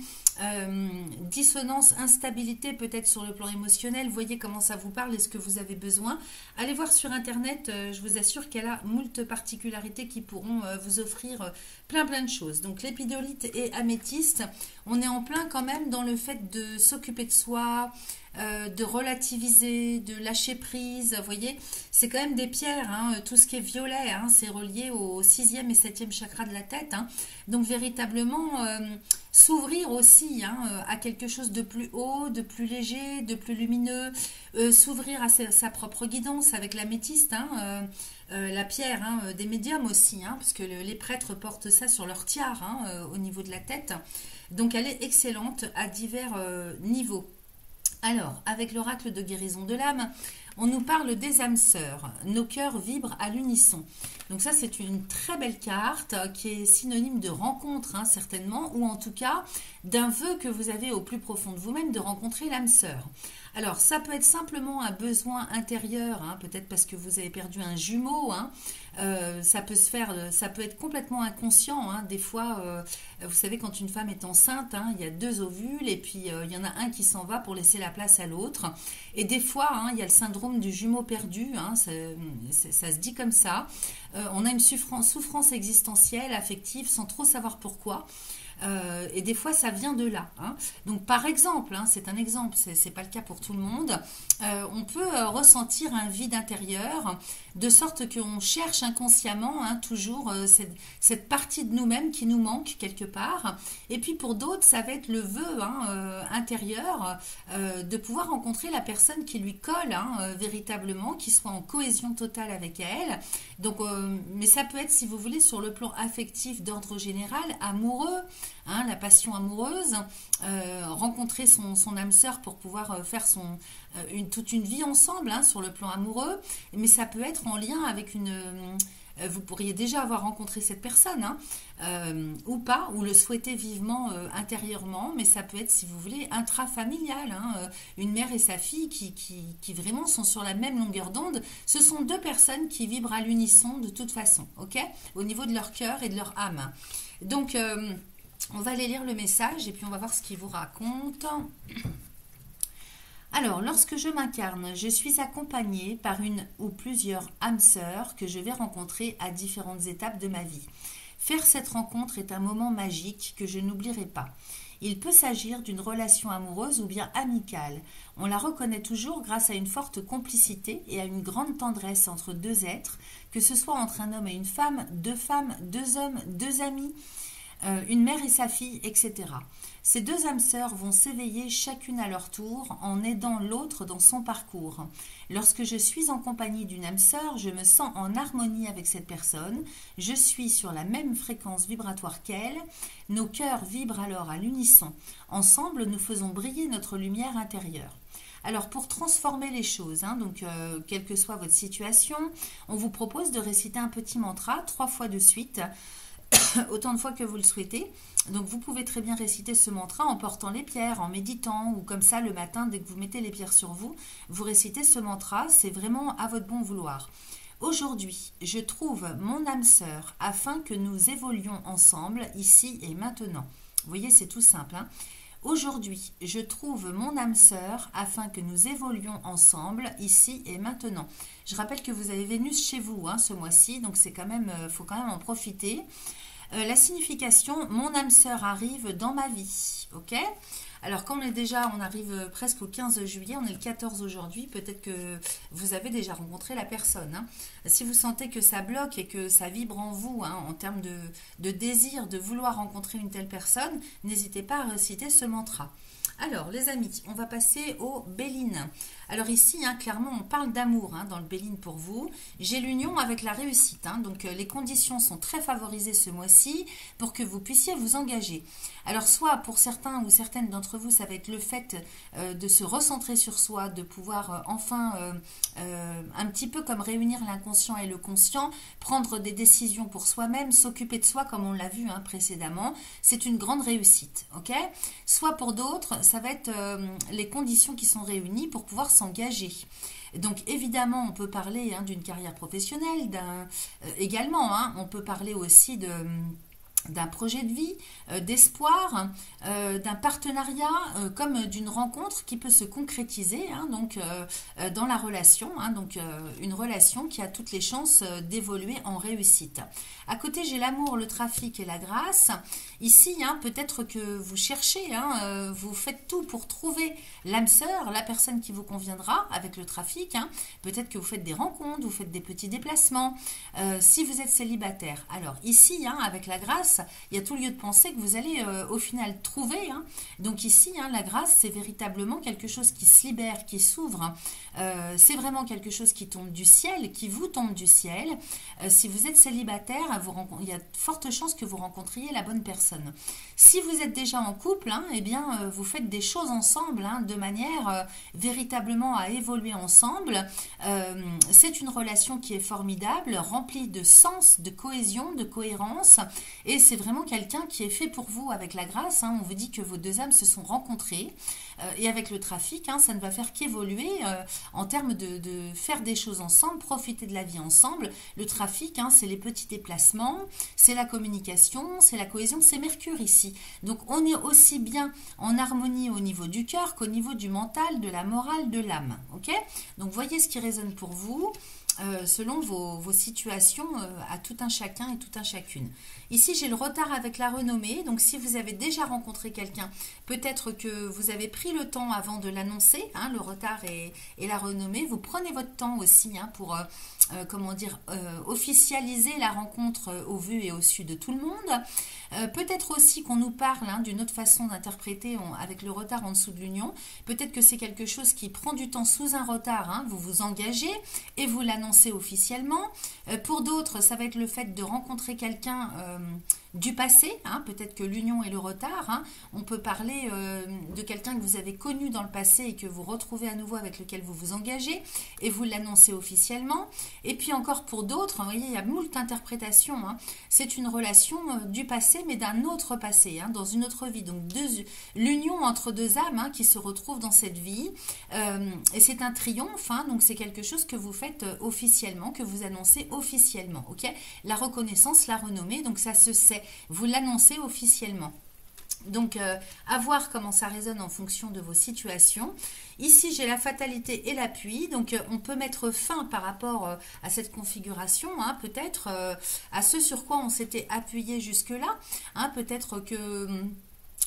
dissonance, instabilité peut-être sur le plan émotionnel. Voyez comment ça vous parle et ce que vous avez besoin. Allez voir sur internet, je vous assure qu'elle a moult particularités qui pourront vous offrir plein de choses. Donc l'épidolite et améthyste, on est en plein quand même dans le fait de s'occuper de soi, de relativiser, de lâcher prise. Vous voyez, c'est quand même des pierres, tout ce qui est violet, c'est relié au 6e et 7e chakra de la tête. Donc véritablement s'ouvrir aussi à quelque chose de plus haut, de plus léger, de plus lumineux, s'ouvrir à sa propre guidance avec l'améthyste, la pierre des médiums aussi, parce que les prêtres portent ça sur leur tiare au niveau de la tête. Donc elle est excellente à divers niveaux. Alors, avec l'oracle de guérison de l'âme, on nous parle des âmes sœurs. Nos cœurs vibrent à l'unisson. Donc ça, c'est une très belle carte qui est synonyme de rencontre, certainement, ou en tout cas d'un vœu que vous avez au plus profond de vous-même de rencontrer l'âme sœur. Alors, ça peut être simplement un besoin intérieur, peut-être parce que vous avez perdu un jumeau, ça peut se faire, ça peut être complètement inconscient. Des fois, vous savez, quand une femme est enceinte, il y a 2 ovules et puis il y en a un qui s'en va pour laisser la place à l'autre. Et des fois, il y a le syndrome du jumeau perdu, ça se dit comme ça. On a une souffrance existentielle, affective, sans trop savoir pourquoi. Et des fois ça vient de là. Donc par exemple, c'est un exemple, c'est pas le cas pour tout le monde, on peut ressentir un vide intérieur de sorte qu'on cherche inconsciemment toujours cette partie de nous-mêmes qui nous manque quelque part. Et puis pour d'autres, ça va être le vœu intérieur de pouvoir rencontrer la personne qui lui colle véritablement, qui soit en cohésion totale avec elle. Donc, mais ça peut être, si vous voulez, sur le plan affectif d'ordre général, amoureux, la passion amoureuse, rencontrer son âme sœur pour pouvoir faire toute une vie ensemble sur le plan amoureux, mais ça peut être en lien avec vous pourriez déjà avoir rencontré cette personne ou pas, ou le souhaiter vivement intérieurement, mais ça peut être, si vous voulez, intrafamilial, une mère et sa fille qui vraiment sont sur la même longueur d'onde. Ce sont 2 personnes qui vibrent à l'unisson de toute façon, ok, au niveau de leur cœur et de leur âme. Donc on va aller lire le message et puis on va voir ce qu'il vous raconte. Alors, lorsque je m'incarne, je suis accompagnée par une ou plusieurs âmes sœurs que je vais rencontrer à différentes étapes de ma vie. Faire cette rencontre est un moment magique que je n'oublierai pas. Il peut s'agir d'une relation amoureuse ou bien amicale. On la reconnaît toujours grâce à une forte complicité et à une grande tendresse entre 2 êtres, que ce soit entre un homme et une femme, 2 femmes, 2 hommes, 2 amis, une mère et sa fille, etc. Ces 2 âmes sœurs vont s'éveiller chacune à leur tour en aidant l'autre dans son parcours. Lorsque je suis en compagnie d'une âme sœur, je me sens en harmonie avec cette personne, je suis sur la même fréquence vibratoire qu'elle, nos cœurs vibrent alors à l'unisson. Ensemble, nous faisons briller notre lumière intérieure. Alors pour transformer les choses, donc quelle que soit votre situation, on vous propose de réciter un petit mantra 3 fois de suite. autant de fois que vous le souhaitez. Donc vous pouvez très bien réciter ce mantra en portant les pierres, en méditant ou comme ça le matin dès que vous mettez les pierres sur vous, vous récitez ce mantra, c'est vraiment à votre bon vouloir. Aujourd'hui, je trouve mon âme sœur afin que nous évoluions ensemble ici et maintenant. Vous voyez, c'est tout simple, hein. Aujourd'hui, je trouve mon âme sœur afin que nous évoluions ensemble ici et maintenant. Je rappelle que vous avez Vénus chez vous hein, ce mois-ci, donc c'est quand même, faut quand même en profiter. La signification, mon âme sœur arrive dans ma vie, ok? Alors quand on arrive presque au 15 juillet, on est le 14 aujourd'hui, peut-être que vous avez déjà rencontré la personne, hein. Si vous sentez que ça bloque et que ça vibre en vous, hein, en termes de désir, de vouloir rencontrer une telle personne, n'hésitez pas à réciter ce mantra. Alors, les amis, on va passer au Béline. Alors ici, hein, clairement, on parle d'amour hein, dans le Béline pour vous. J'ai l'union avec la réussite. Hein, donc, les conditions sont très favorisées ce mois-ci pour que vous puissiez vous engager. Alors, soit pour certains ou certaines d'entre vous, ça va être le fait de se recentrer sur soi, de pouvoir enfin, un petit peu comme réunir l'inconscient et le conscient, prendre des décisions pour soi-même, s'occuper de soi comme on l'a vu hein, précédemment. C'est une grande réussite. Ok ? Soit pour d'autres, ça va être les conditions qui sont réunies pour pouvoir s'engager. Donc évidemment, on peut parler hein, d'une carrière professionnelle, également, hein, on peut parler aussi d'un projet de vie, d'espoir, d'un partenariat, comme d'une rencontre qui peut se concrétiser hein, donc, dans la relation, hein, donc une relation qui a toutes les chances d'évoluer en réussite. À côté, j'ai l'amour, le trafic et la grâce. Ici, hein, peut-être que vous cherchez, hein, vous faites tout pour trouver l'âme sœur, la personne qui vous conviendra avec le trafic. Hein. Peut-être que vous faites des rencontres, vous faites des petits déplacements. Si vous êtes célibataire, alors ici, hein, avec la grâce, il y a tout lieu de penser que vous allez au final trouver. Hein. Donc ici, hein, la grâce, c'est véritablement quelque chose qui se libère, qui s'ouvre. C'est vraiment quelque chose qui tombe du ciel, qui vous tombe du ciel. Si vous êtes célibataire, il y a de fortes chances que vous rencontriez la bonne personne. Si vous êtes déjà en couple, hein, eh bien, vous faites des choses ensemble hein, de manière véritablement à évoluer ensemble. C'est une relation qui est formidable, remplie de sens, de cohésion, de cohérence. Et c'est vraiment quelqu'un qui est fait pour vous avec la grâce. Hein. On vous dit que vos deux âmes se sont rencontrées. Et avec le trafic, hein, ça ne va faire qu'évoluer en termes de faire des choses ensemble, profiter de la vie ensemble. Le trafic, hein, c'est les petits déplacements, c'est la communication, c'est la cohésion, c'est Mercure ici. Donc on est aussi bien en harmonie au niveau du cœur qu'au niveau du mental, de la morale, de l'âme. Ok ? Donc voyez ce qui résonne pour vous. Selon vos situations à tout un chacun et tout un chacune. Ici, j'ai le retard avec la renommée. Donc, si vous avez déjà rencontré quelqu'un, peut-être que vous avez pris le temps avant de l'annoncer, hein, le retard et la renommée. Vous prenez votre temps aussi hein, pour, officialiser la rencontre au vu et au su de tout le monde. Peut-être aussi qu'on nous parle hein, d'une autre façon d'interpréter avec le retard en dessous de l'union. Peut-être que c'est quelque chose qui prend du temps sous un retard. Hein, vous vous engagez et vous l'annoncez officiellement. Pour d'autres, ça va être le fait de rencontrer quelqu'un du passé. Hein, peut-être que l'union et le retard. Hein, on peut parler de quelqu'un que vous avez connu dans le passé et que vous retrouvez à nouveau avec lequel vous vous engagez et vous l'annoncez officiellement. Et puis encore pour d'autres, vous voyez, il y a moult interprétations. Hein, c'est une relation du passé mais d'un autre passé, hein, dans une autre vie. Donc l'union entre deux âmes hein, qui se retrouvent dans cette vie. Et c'est un triomphe, hein, donc c'est quelque chose que vous faites officiellement, que vous annoncez officiellement. Okay, la reconnaissance, la renommée, donc ça se sait. Vous l'annoncez officiellement. Donc, à voir comment ça résonne en fonction de vos situations. Ici, j'ai la fatalité et l'appui. Donc, on peut mettre fin par rapport à cette configuration, hein, peut-être à ce sur quoi on s'était appuyé jusque-là. Hein, peut-être que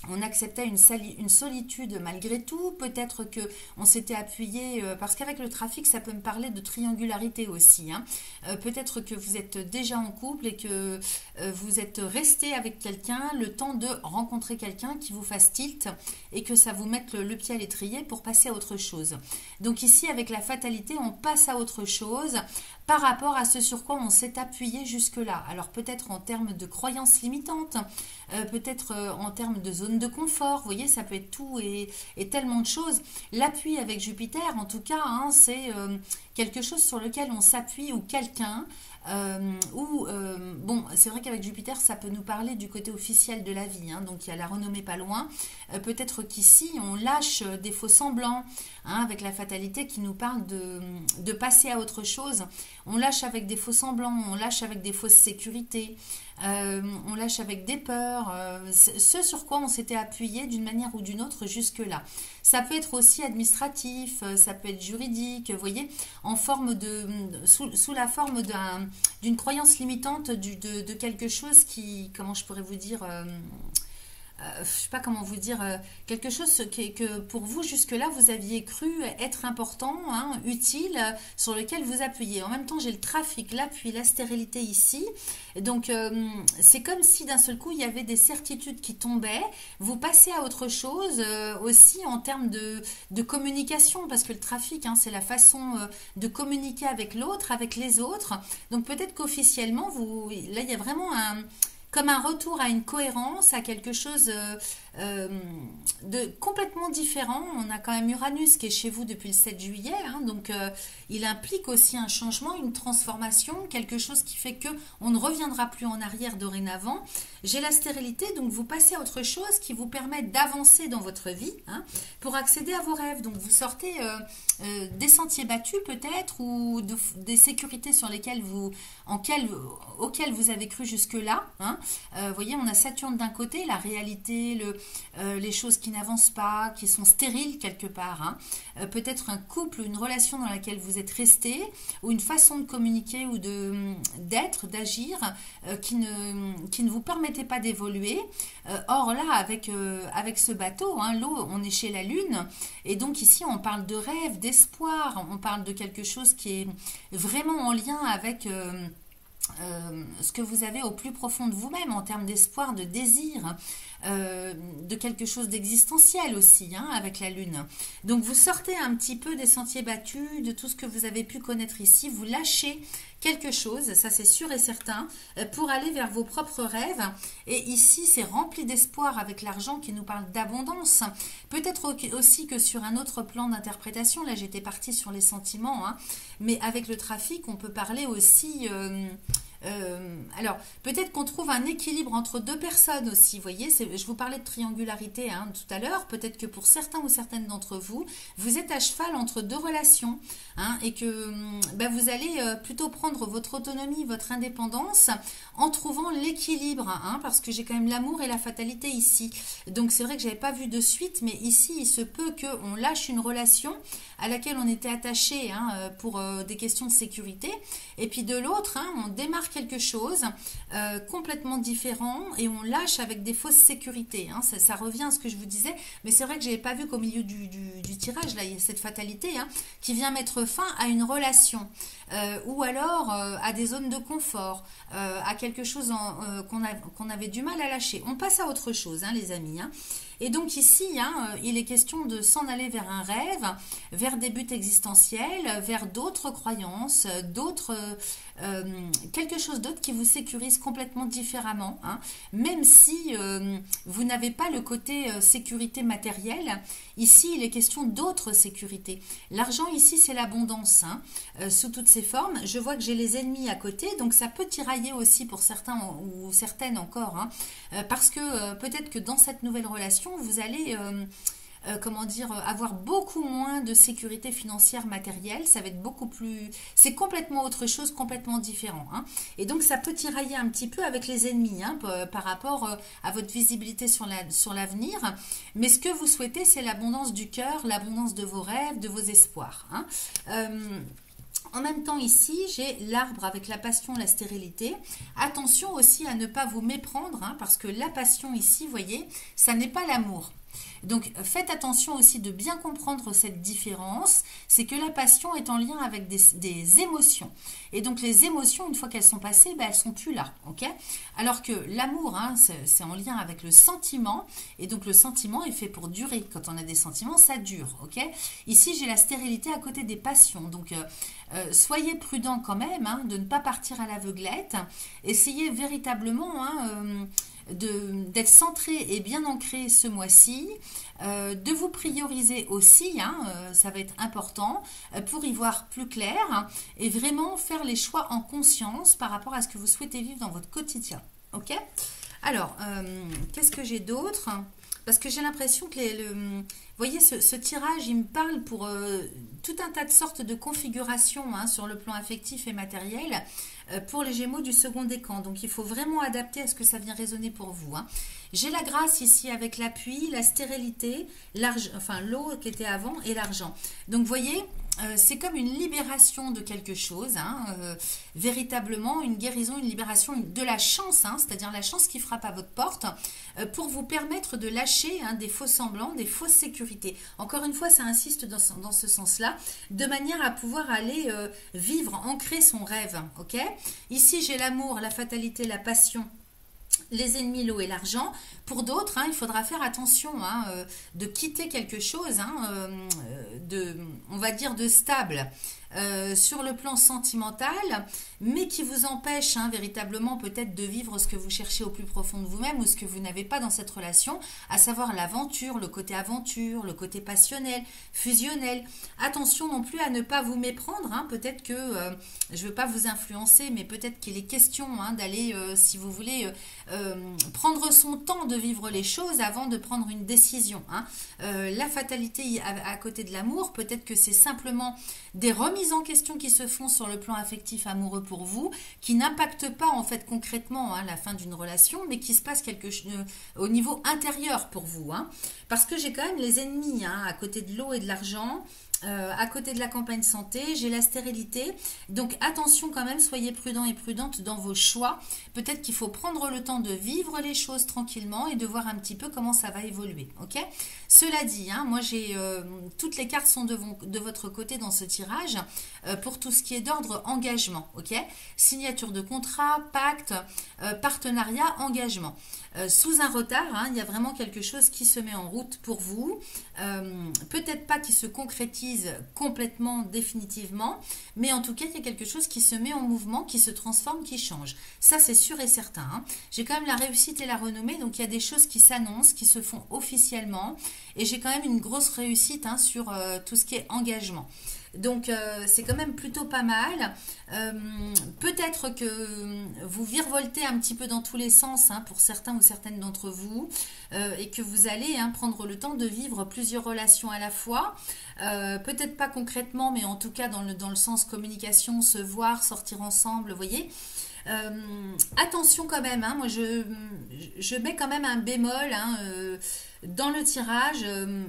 on acceptait une solitude malgré tout, peut-être qu'on s'était appuyé, parce qu'avec le trafic, ça peut me parler de triangularité aussi. Hein. Peut-être que vous êtes déjà en couple et que vous êtes resté avec quelqu'un, le temps de rencontrer quelqu'un qui vous fasse tilt et que ça vous mette le pied à l'étrier pour passer à autre chose. Donc ici, avec la fatalité, on passe à autre chose par rapport à ce sur quoi on s'est appuyé jusque-là. Alors peut-être en termes de croyances limitantes, peut-être en termes de zone de confort, vous voyez, ça peut être tout et tellement de choses. L'appui avec Jupiter, en tout cas, hein, c'est quelque chose sur lequel on s'appuie ou quelqu'un Bon, c'est vrai qu'avec Jupiter, ça peut nous parler du côté officiel de la vie, hein, donc il y a la renommée pas loin. Peut-être qu'ici, on lâche des faux semblants, hein, avec la fatalité qui nous parle de passer à autre chose. On lâche avec des faux semblants, on lâche avec des fausses sécurités. On lâche avec des peurs, ce sur quoi on s'était appuyé d'une manière ou d'une autre jusque-là. Ça peut être aussi administratif, ça peut être juridique, vous voyez, en forme sous la forme d'une croyance limitante de quelque chose qui, comment je pourrais vous dire, je sais pas comment vous dire, quelque chose que pour vous jusque-là vous aviez cru être important, hein, utile, sur lequel vous appuyez. En même temps, j'ai le trafic là, puis la stérilité ici. Donc, c'est comme si d'un seul coup il y avait des certitudes qui tombaient. Vous passez à autre chose, aussi en termes de communication, parce que le trafic, hein, c'est la façon de communiquer avec l'autre, avec les autres. Donc, peut-être qu'officiellement, là, il y a vraiment comme un retour à une cohérence, à quelque chose de complètement différent. On a quand même Uranus qui est chez vous depuis le 7 juillet, hein, donc il implique aussi un changement, une transformation, quelque chose qui fait que on ne reviendra plus en arrière dorénavant. J'ai la stérilité, donc vous passez à autre chose qui vous permet d'avancer dans votre vie, hein, pour accéder à vos rêves. Donc vous sortez des sentiers battus peut-être, ou des sécurités sur lesquelles auxquelles vous avez cru jusque-là, hein. Vous voyez, on a Saturne d'un côté, la réalité, les choses qui n'avancent pas, qui sont stériles quelque part, hein. Peut-être un couple, une relation dans laquelle vous êtes resté, ou une façon de communiquer ou d'être, d'agir, qui ne vous permettait pas d'évoluer. Or là, avec ce bateau, hein, l'eau, on est chez la Lune, et donc ici on parle de rêve, d'espoir, on parle de quelque chose qui est vraiment en lien avec ce que vous avez au plus profond de vous-même en termes d'espoir, de désir, de quelque chose d'existentiel aussi, hein, avec la Lune. Donc vous sortez un petit peu des sentiers battus, de tout ce que vous avez pu connaître ici, vous lâchez quelque chose, ça c'est sûr et certain, pour aller vers vos propres rêves. Et ici c'est rempli d'espoir avec l'argent qui nous parle d'abondance. Peut-être aussi que sur un autre plan d'interprétation, là j'étais partie sur les sentiments, hein, mais avec le trafic on peut parler aussi... alors, peut-être qu'on trouve un équilibre entre deux personnes aussi, vous voyez, je vous parlais de triangularité, hein, tout à l'heure, peut-être que pour certains ou certaines d'entre vous, vous êtes à cheval entre deux relations, hein, et que vous allez plutôt prendre votre autonomie, votre indépendance, en trouvant l'équilibre, hein, parce que j'ai quand même l'amour et la fatalité ici. Donc c'est vrai que j'avais pas vu de suite, mais ici, il se peut qu'on lâche une relation à laquelle on était attaché, hein, pour des questions de sécurité, et puis de l'autre, hein, on démarre quelque chose complètement différent et on lâche avec des fausses sécurités, hein. Ça revient à ce que je vous disais, mais c'est vrai que je n'avais pas vu qu'au milieu du tirage, là, il y a cette fatalité, hein, qui vient mettre fin à une relation, ou alors à des zones de confort, à quelque chose qu'on avait du mal à lâcher. On passe à autre chose, hein, les amis, hein. Et donc ici, hein, il est question de s'en aller vers un rêve, vers des buts existentiels, vers d'autres croyances, quelque chose d'autre qui vous sécurise complètement différemment, hein. Même si vous n'avez pas le côté sécurité matérielle, ici il est question d'autres sécurités. L'argent ici c'est l'abondance, hein, sous toutes ses formes. Je vois que j'ai les ennemis à côté, donc ça peut tirailler aussi pour certains ou certaines encore, hein, parce que peut-être que dans cette nouvelle relation, vous allez... comment dire, avoir beaucoup moins de sécurité financière matérielle, ça va être beaucoup plus... C'est complètement autre chose, complètement différent, hein. Et donc ça peut tirailler un petit peu avec les ennemis, hein, par rapport à votre visibilité sur l'avenir. Mais ce que vous souhaitez, c'est l'abondance du cœur, l'abondance de vos rêves, de vos espoirs, hein. En même temps ici, j'ai l'arbre avec la passion, la stérilité. Attention aussi à ne pas vous méprendre, hein, parce que la passion ici, vous voyez, ça n'est pas l'amour. Donc faites attention aussi de bien comprendre cette différence, c'est que la passion est en lien avec des émotions. Et donc les émotions, une fois qu'elles sont passées, elles sont plus là, ok? Alors que l'amour, hein, c'est en lien avec le sentiment, et donc le sentiment est fait pour durer. Quand on a des sentiments, ça dure, ok? Ici, j'ai la stérilité à côté des passions, donc soyez prudents quand même, hein, de ne pas partir à l'aveuglette. Essayez véritablement, hein, d'être centré et bien ancré ce mois-ci, de vous prioriser aussi, hein, ça va être important, pour y voir plus clair, hein, et vraiment faire les choix en conscience par rapport à ce que vous souhaitez vivre dans votre quotidien. Ok? Alors, qu'est-ce que j'ai d'autre? Parce que j'ai l'impression que vous voyez, ce tirage, il me parle pour tout un tas de sortes de configurations, hein, sur le plan affectif et matériel, pour les Gémeaux du second décan. Donc, il faut vraiment adapter à ce que ça vient résonner pour vous, hein. J'ai la grâce ici avec l'appui, la stérilité, l'eau qui était avant et l'argent. Donc, vous voyez, c'est comme une libération de quelque chose, hein, véritablement une guérison, une libération de la chance, hein, c'est-à-dire la chance qui frappe à votre porte, pour vous permettre de lâcher, hein, des faux semblants, des fausses sécurités. Encore une fois, ça insiste dans ce sens-là, de manière à pouvoir aller vivre, ancrer son rêve. Ok? Ici, j'ai l'amour, la fatalité, la passion, les ennemis, l'eau et l'argent. Pour d'autres, hein, il faudra faire attention, hein, de quitter quelque chose, hein, on va dire de stable, sur le plan sentimental, mais qui vous empêche, hein, véritablement peut-être de vivre ce que vous cherchez au plus profond de vous-même ou ce que vous n'avez pas dans cette relation, à savoir l'aventure, le côté passionnel, fusionnel. Attention non plus à ne pas vous méprendre, hein, peut-être que, je ne veux pas vous influencer, mais peut-être qu'il est question, hein, d'aller, si vous voulez, prendre son temps de vivre les choses avant de prendre une décision, hein. La fatalité à côté de l'amour, peut-être que c'est simplement des remises en question qui se font sur le plan affectif amoureux pour vous, qui n'impactent pas en fait concrètement, hein, la fin d'une relation, mais qui se passe quelque chose au niveau intérieur pour vous, hein. Parce que j'ai quand même les ennemis, hein, à côté de l'eau et de l'argent. À côté de la campagne santé, j'ai la stérilité. Donc attention quand même, soyez prudents et prudentes dans vos choix. Peut-être qu'il faut prendre le temps de vivre les choses tranquillement et de voir un petit peu comment ça va évoluer. Ok? Cela dit, hein, moi j'ai toutes les cartes sont de votre côté dans ce tirage, pour tout ce qui est d'ordre engagement. Ok? Signature de contrat, pacte, partenariat, engagement. Sous un retard, hein, il y a vraiment quelque chose qui se met en route pour vous. Peut-être pas qui se concrétise complètement, définitivement, mais en tout cas, il y a quelque chose qui se met en mouvement, qui se transforme, qui change. Ça, c'est sûr et certain, hein. J'ai quand même la réussite et la renommée, donc il y a des choses qui s'annoncent, qui se font officiellement, et j'ai quand même une grosse réussite, hein, sur tout ce qui est engagement. Donc, c'est quand même plutôt pas mal. Peut-être que vous virevoltez un petit peu dans tous les sens, hein, pour certains ou certaines d'entre vous, et que vous allez, hein, prendre le temps de vivre plusieurs relations à la fois. Peut-être pas concrètement, mais en tout cas dans le sens communication, se voir, sortir ensemble, vous voyez. Attention quand même, hein, moi je mets quand même un bémol, hein, dans le tirage.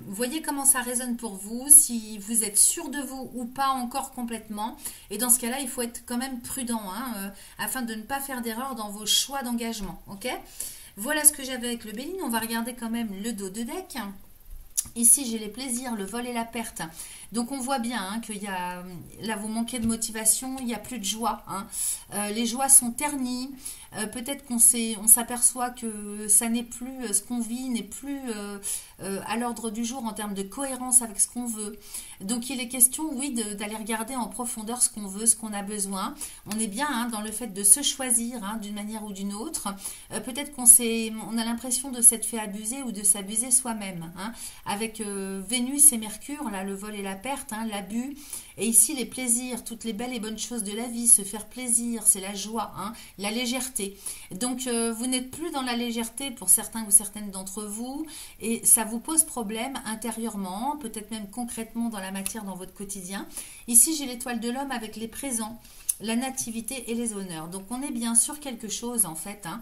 Voyez comment ça résonne pour vous, si vous êtes sûr de vous ou pas encore complètement. Et dans ce cas-là, il faut être quand même prudent, hein, afin de ne pas faire d'erreur dans vos choix d'engagement. Ok? Voilà ce que j'avais avec le Béline. On va regarder quand même le dos de deck. Ici, j'ai les plaisirs, le vol et la perte. Donc, on voit bien, hein, qu'il y a, là, vous manquez de motivation, il n'y a plus de joie, hein. Les joies sont ternies. Peut-être on s'aperçoit que ça n'est plus, ce qu'on vit n'est plus à l'ordre du jour en termes de cohérence avec ce qu'on veut. Donc, il est question, oui, d'aller regarder en profondeur ce qu'on veut, ce qu'on a besoin. On est bien, hein, dans le fait de se choisir, hein, d'une manière ou d'une autre. Peut-être on a l'impression de s'être fait abuser ou de s'abuser soi-même, hein, avec Vénus et Mercure, là, le vol et la perte, hein, l'abus. Et ici, les plaisirs, toutes les belles et bonnes choses de la vie, se faire plaisir, c'est la joie, hein, la légèreté. Donc, vous n'êtes plus dans la légèreté pour certains ou certaines d'entre vous, et ça vous pose problème intérieurement, peut-être même concrètement dans la matière, dans votre quotidien. Ici, j'ai l'étoile de l'homme avec les présents, la nativité et les honneurs. Donc, on est bien sur quelque chose, en fait, hein.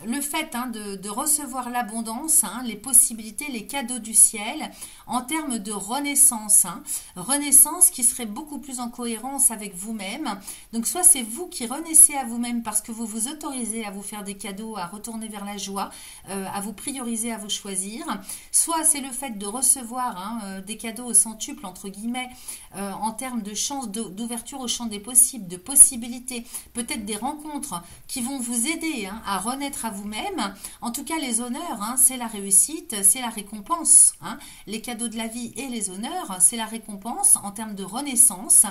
Le fait, hein, de recevoir l'abondance, hein, les possibilités, les cadeaux du ciel, en termes de renaissance, hein. Renaissance qui serait beaucoup plus en cohérence avec vous-même. Donc, soit c'est vous qui renaissez à vous-même parce que vous vous autorisez à vous faire des cadeaux, à retourner vers la joie, à vous prioriser, à vous choisir. Soit c'est le fait de recevoir, hein, des cadeaux au centuple, entre guillemets, en termes de chance d'ouverture au champ des possibles, de possibilités, peut-être des rencontres qui vont vous aider hein, à renaître à vous-même. En tout cas, les honneurs, hein, c'est la réussite, c'est la récompense. Hein. Les cadeaux de la vie et les honneurs, c'est la récompense en termes de renaissance.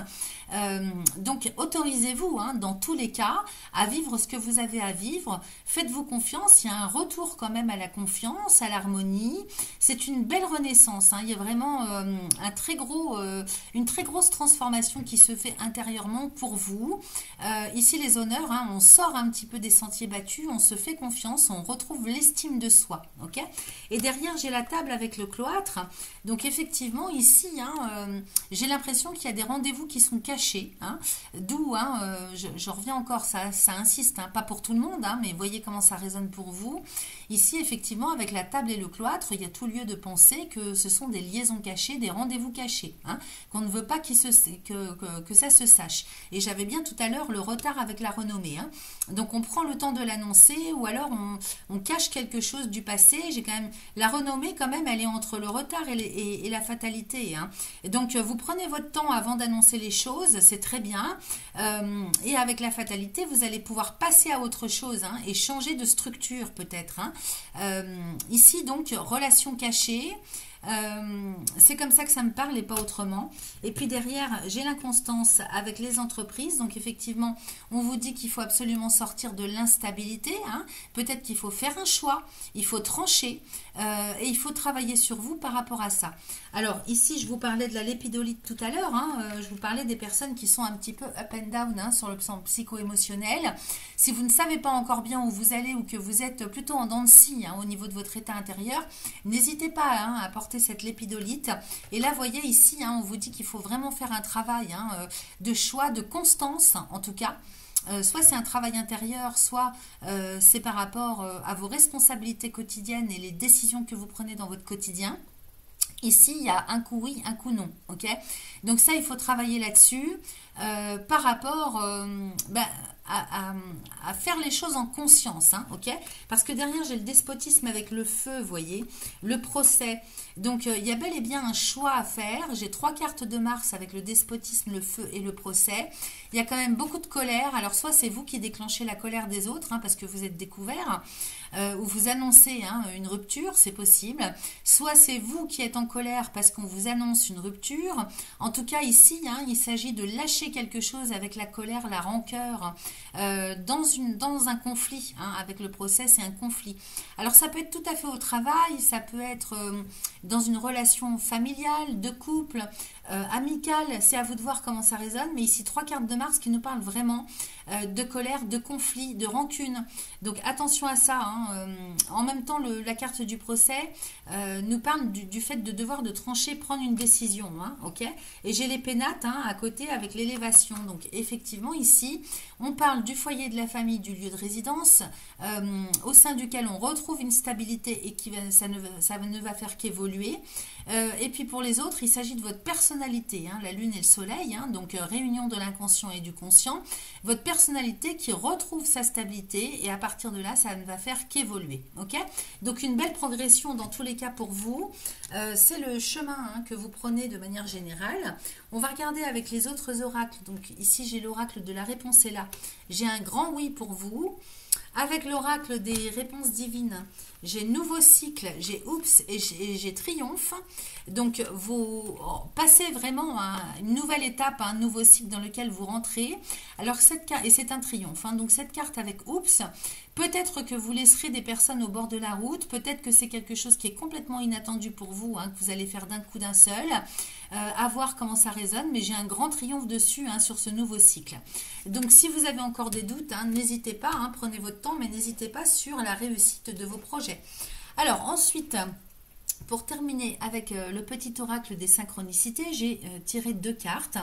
Donc, autorisez-vous, hein, dans tous les cas, à vivre ce que vous avez à vivre. Faites-vous confiance. Il y a un retour quand même à la confiance, à l'harmonie. C'est une belle renaissance. Hein. Il y a vraiment une très grosse transformation qui se fait intérieurement pour vous. Ici, les honneurs, hein, on sort un petit peu des sentiers battus, on se fait confiance, on retrouve l'estime de soi. Okay, et derrière, j'ai la table avec le cloître. Donc, effectivement, ici, hein, j'ai l'impression qu'il y a des rendez-vous qui sont cachés. Hein, d'où, hein, je reviens encore, ça insiste, hein, pas pour tout le monde, hein, mais voyez comment ça résonne pour vous. Ici, effectivement, avec la table et le cloître, il y a tout lieu de penser que ce sont des liaisons cachées, des rendez-vous cachés, hein, qu'on ne veut pas que ça se sache. Et j'avais bien tout à l'heure le retard avec la renommée. Hein. Donc, on prend le temps de l'annoncer ou alors on cache quelque chose du passé. J'ai quand même la renommée, quand même, elle est entre le retard et la fatalité. Hein. Donc, vous prenez votre temps avant d'annoncer les choses. C'est très bien. Et avec la fatalité, vous allez pouvoir passer à autre chose hein, et changer de structure peut-être. Hein. Ici, donc, relation cachée. C'est comme ça que ça me parle et pas autrement. Et puis derrière, j'ai l'inconstance avec les entreprises. Donc effectivement, on vous dit qu'il faut absolument sortir de l'instabilité. Hein. Peut-être qu'il faut faire un choix, il faut trancher et il faut travailler sur vous par rapport à ça. Alors ici, je vous parlais de la lépidolite tout à l'heure. Hein. Je vous parlais des personnes qui sont un petit peu up and down hein, sur le plan psycho-émotionnel. Si vous ne savez pas encore bien où vous allez ou que vous êtes plutôt en dents de scie hein, au niveau de votre état intérieur, n'hésitez pas hein, à porter cette lépidolite. Et là, vous voyez ici, hein, on vous dit qu'il faut vraiment faire un travail hein, de choix, de constance en tout cas. Soit c'est un travail intérieur, soit c'est par rapport à vos responsabilités quotidiennes et les décisions que vous prenez dans votre quotidien. Ici, il y a un coup oui, un coup non. Ok. Donc ça, il faut travailler là-dessus par rapport à faire les choses en conscience. Hein, ok. Parce que derrière, j'ai le despotisme avec le feu, vous voyez, le procès. Donc, il y a bel et bien un choix à faire. J'ai 3 cartes de Mars avec le despotisme, le feu et le procès. Il y a quand même beaucoup de colère. Alors, soit c'est vous qui déclenchez la colère des autres, hein, parce que vous êtes découvert, ou vous annoncez hein, une rupture, c'est possible. Soit c'est vous qui êtes en colère parce qu'on vous annonce une rupture. En tout cas, ici, hein, il s'agit de lâcher quelque chose avec la colère, la rancœur, dans un conflit. Hein, avec le procès, c'est un conflit. Alors, ça peut être tout à fait au travail, ça peut être dans une relation familiale, de couple, amicale. C'est à vous de voir comment ça résonne. Mais ici, 3 cartes de Mars qui nous parlent vraiment de colère, de conflit, de rancune. Donc, attention à ça. Hein. En même temps, la carte du procès nous parle du fait de devoir de trancher, prendre une décision. Hein, okay, et j'ai les pénates hein, à côté avec l'élévation. Donc, effectivement, ici, on parle du foyer de la famille, du lieu de résidence, au sein duquel on retrouve une stabilité et ça ne va faire qu'évoluer. Et puis, pour les autres, il s'agit de votre personnalité, hein, la lune et le soleil, hein, donc réunion de l'inconscient et du conscient. Votre personnalité qui retrouve sa stabilité et à partir de là, ça ne va faire qu'évoluer. Okay, donc, une belle progression dans tous les cas pour vous. C'est le chemin hein, que vous prenez de manière générale. On va regarder avec les autres oracles. Donc, ici, j'ai l'oracle de la réponse est là. J'ai un grand oui pour vous. Avec l'oracle des réponses divines, j'ai nouveau cycle, j'ai oups et j'ai triomphe. Donc, vous passez vraiment à une nouvelle étape, à un nouveau cycle dans lequel vous rentrez. Alors, cette carte, et c'est un triomphe. Hein, donc, cette carte avec oups, peut-être que vous laisserez des personnes au bord de la route. Peut-être que c'est quelque chose qui est complètement inattendu pour vous, hein, que vous allez faire d'un coup d'un seul. À voir comment ça résonne, mais j'ai un grand triomphe dessus hein, sur ce nouveau cycle. Donc, si vous avez encore des doutes, hein, n'hésitez pas, hein, prenez votre temps, mais n'hésitez pas sur la réussite de vos projets. Alors, ensuite, pour terminer avec le petit oracle des synchronicités, j'ai tiré 2 cartes.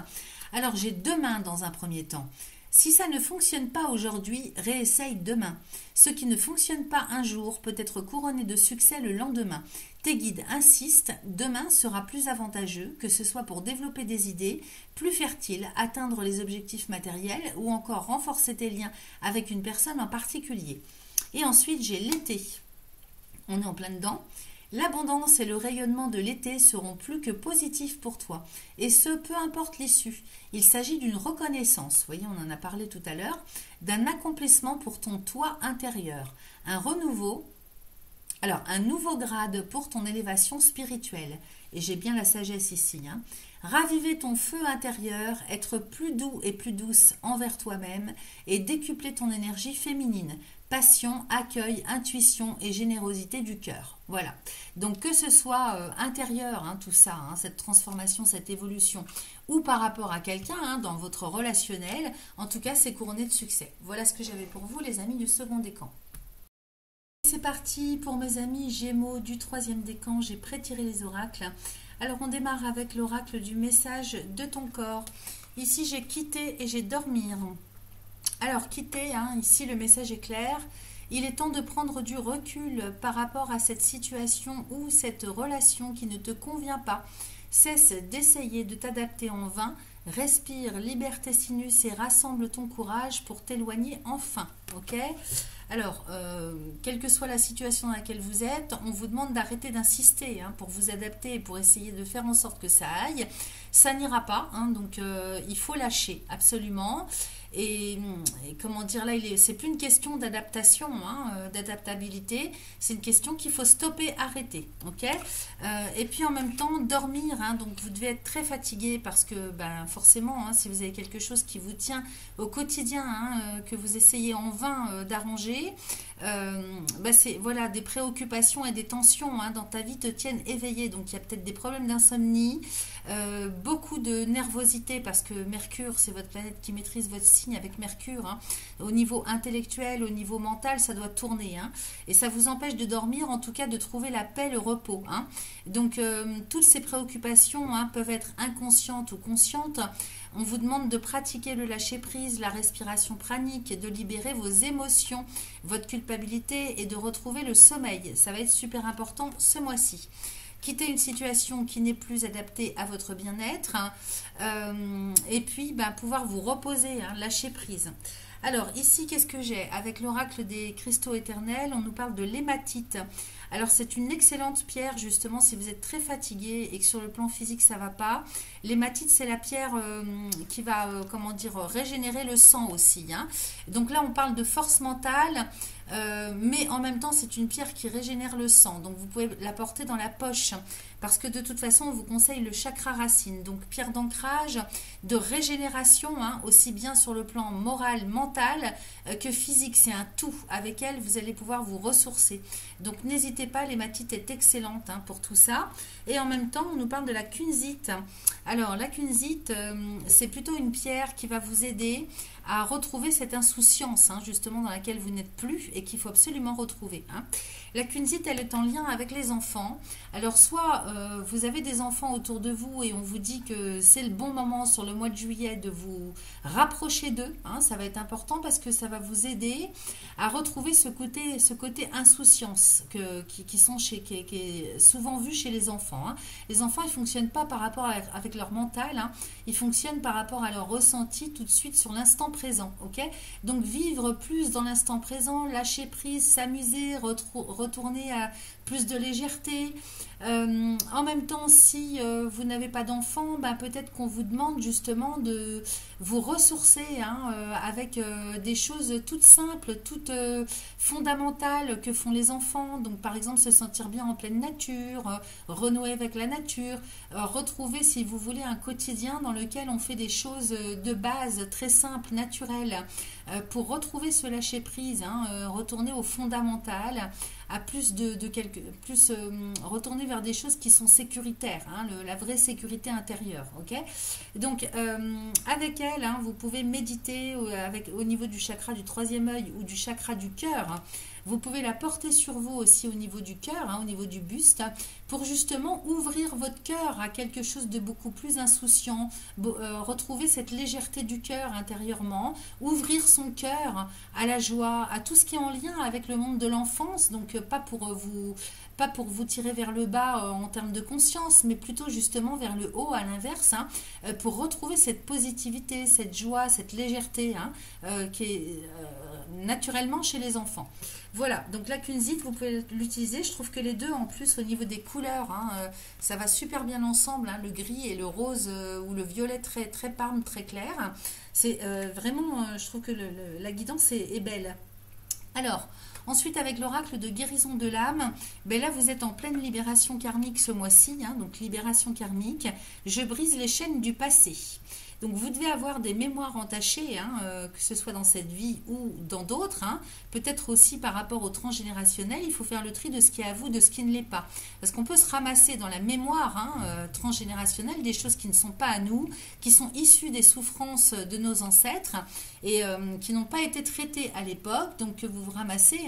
Alors, j'ai 2 mains dans un premier temps. Si ça ne fonctionne pas aujourd'hui, réessaye demain. Ce qui ne fonctionne pas un jour peut être couronné de succès le lendemain. Tes guides insistent, demain sera plus avantageux, que ce soit pour développer des idées, plus fertiles, atteindre les objectifs matériels ou encore renforcer tes liens avec une personne en particulier. Et ensuite, j'ai l'été. On est en plein dedans. L'abondance et le rayonnement de l'été seront plus que positifs pour toi, et ce, peu importe l'issue. Il s'agit d'une reconnaissance, vous voyez, on en a parlé tout à l'heure, d'un accomplissement pour ton toi intérieur, un renouveau, alors un nouveau grade pour ton élévation spirituelle, et j'ai bien la sagesse ici, hein. Raviver ton feu intérieur, être plus doux et plus douce envers toi-même et décupler ton énergie féminine, passion, accueil, intuition et générosité du cœur. Voilà. Donc que ce soit intérieur, hein, tout ça, hein, cette transformation, cette évolution, ou par rapport à quelqu'un, hein, dans votre relationnel, en tout cas c'est couronné de succès. Voilà ce que j'avais pour vous les amis du second décan. C'est parti pour mes amis Gémeaux du troisième décan, j'ai pré-tiré les oracles. Alors on démarre avec l'oracle du message de ton corps. Ici j'ai quitté et j'ai dormir. Alors quitter, hein, ici le message est clair. Il est temps de prendre du recul par rapport à cette situation ou cette relation qui ne te convient pas. Cesse d'essayer de t'adapter en vain. Respire, libère tes sinus et rassemble ton courage pour t'éloigner enfin. Ok ? Alors, quelle que soit la situation dans laquelle vous êtes, on vous demande d'arrêter d'insister, hein, pour vous adapter et pour essayer de faire en sorte que ça aille. Ça n'ira pas, hein, donc il faut lâcher, absolument. Et comment dire là, c'est plus une question d'adaptation, hein, d'adaptabilité, c'est une question qu'il faut stopper, arrêter, ok. Et puis en même temps dormir, hein, donc vous devez être très fatigué parce que ben, forcément, hein, si vous avez quelque chose qui vous tient au quotidien, hein, que vous essayez en vain d'arranger, ben c'est voilà, des préoccupations et des tensions, hein, dans ta vie te tiennent éveillé, donc il y a peut-être des problèmes d'insomnie, beaucoup de nervosité parce que Mercure, c'est votre planète qui maîtrise votre signe avec Mercure, hein. Au niveau intellectuel, au niveau mental, ça doit tourner, hein. Et ça vous empêche de dormir, en tout cas de trouver la paix, le repos, hein. Donc toutes ces préoccupations, hein, peuvent être inconscientes ou conscientes. On vous demande de pratiquer le lâcher-prise, la respiration pranique, de libérer vos émotions, votre culpabilité et de retrouver le sommeil. Ça va être super important ce mois-ci. Quitter une situation qui n'est plus adaptée à votre bien-être, hein, et puis ben, pouvoir vous reposer, hein, lâcher prise. Alors ici, qu'est-ce que j'ai? Avec l'oracle des cristaux éternels, on nous parle de l'hématite. Alors c'est une excellente pierre justement si vous êtes très fatigué et que sur le plan physique ça va pas. L'hématite c'est la pierre qui va comment dire régénérer le sang aussi, hein. Donc là on parle de force mentale, mais en même temps c'est une pierre qui régénère le sang. Donc vous pouvez la porter dans la poche parce que de toute façon on vous conseille le chakra racine. Donc pierre d'ancrage, de régénération, hein, aussi bien sur le plan moral, mental que physique. C'est un tout. Avec elle vous allez pouvoir vous ressourcer. Donc n'hésitez pas, l'hématite est excellente, hein, pour tout ça. Et en même temps, on nous parle de la kunzite. Alors, la kunzite, c'est plutôt une pierre qui va vous aider à retrouver cette insouciance, hein, justement, dans laquelle vous n'êtes plus et qu'il faut absolument retrouver, hein. La kunzite, elle est en lien avec les enfants. Alors, soit vous avez des enfants autour de vous et on vous dit que c'est le bon moment sur le mois de juillet de vous rapprocher d'eux, hein, ça va être important parce que ça va vous aider à retrouver ce côté insouciance qui est souvent vu chez les enfants, hein. Les enfants, ils ne fonctionnent pas par rapport avec leur mental, hein. Ils fonctionnent par rapport à leur ressenti tout de suite sur l'instant présent, ok. Donc vivre plus dans l'instant présent, lâcher prise, s'amuser, retourner à plus de légèreté. En même temps, si vous n'avez pas d'enfant, ben, peut-être qu'on vous demande justement de vous ressourcer, hein, avec des choses toutes simples, toutes fondamentales que font les enfants. Donc par exemple se sentir bien en pleine nature, renouer avec la nature, retrouver si vous voulez un quotidien dans lequel on fait des choses de base très simples, naturelles, pour retrouver ce lâcher prise, hein, retourner au fondamental, à retourner vers des choses qui sont sécuritaires, hein, la vraie sécurité intérieure, ok. Donc avec elle, hein, vous pouvez méditer au niveau du chakra du troisième œil ou du chakra du cœur, hein. Vous pouvez la porter sur vous aussi au niveau du cœur, hein, au niveau du buste, pour justement ouvrir votre cœur à quelque chose de beaucoup plus insouciant, retrouver cette légèreté du cœur intérieurement, ouvrir son cœur à la joie, à tout ce qui est en lien avec le monde de l'enfance, donc pas pour vous tirer vers le bas en termes de conscience, mais plutôt justement vers le haut à l'inverse, hein, pour retrouver cette positivité, cette joie, cette légèreté, hein, qui est naturellement chez les enfants. Voilà, donc la kunzite, vous pouvez l'utiliser. Je trouve que les deux, en plus, au niveau des couleurs, hein, ça va super bien ensemble, hein, le gris et le rose ou le violet très, très parme, très clair. C'est vraiment, je trouve que la guidance est belle. Alors, ensuite, avec l'oracle de guérison de l'âme, ben là, vous êtes en pleine libération karmique ce mois-ci, hein, donc libération karmique. Je brise les chaînes du passé. Donc, vous devez avoir des mémoires entachées, hein, que ce soit dans cette vie ou dans d'autres. Hein. Peut-être aussi par rapport au transgénérationnel, il faut faire le tri de ce qui est à vous, de ce qui ne l'est pas. Parce qu'on peut se ramasser dans la mémoire transgénérationnelle des choses qui ne sont pas à nous, qui sont issues des souffrances de nos ancêtres et qui n'ont pas été traitées à l'époque. Donc, que vous vous ramassez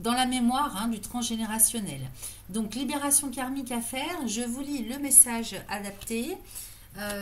dans la mémoire du transgénérationnel. Donc, libération karmique à faire. Je vous lis le message adapté.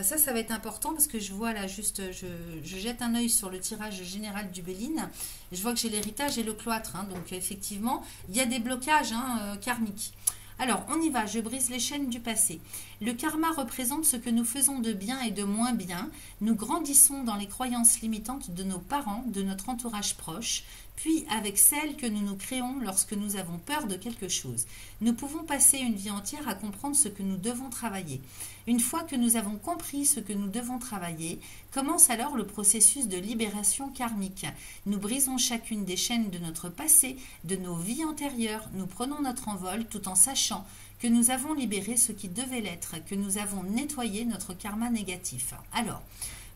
Ça va être important parce que je vois là juste, je jette un œil sur le tirage général du Béline. Je vois que j'ai l'héritage et le cloître. Hein, donc effectivement, il y a des blocages karmiques. Alors, on y va, je brise les chaînes du passé. Le karma représente ce que nous faisons de bien et de moins bien. Nous grandissons dans les croyances limitantes de nos parents, de notre entourage proche, puis avec celles que nous nous créons lorsque nous avons peur de quelque chose. Nous pouvons passer une vie entière à comprendre ce que nous devons travailler. Une fois que nous avons compris ce que nous devons travailler, commence alors le processus de libération karmique. Nous brisons chacune des chaînes de notre passé, de nos vies antérieures. Nous prenons notre envol tout en sachant que nous avons libéré ce qui devait l'être, que nous avons nettoyé notre karma négatif. Alors,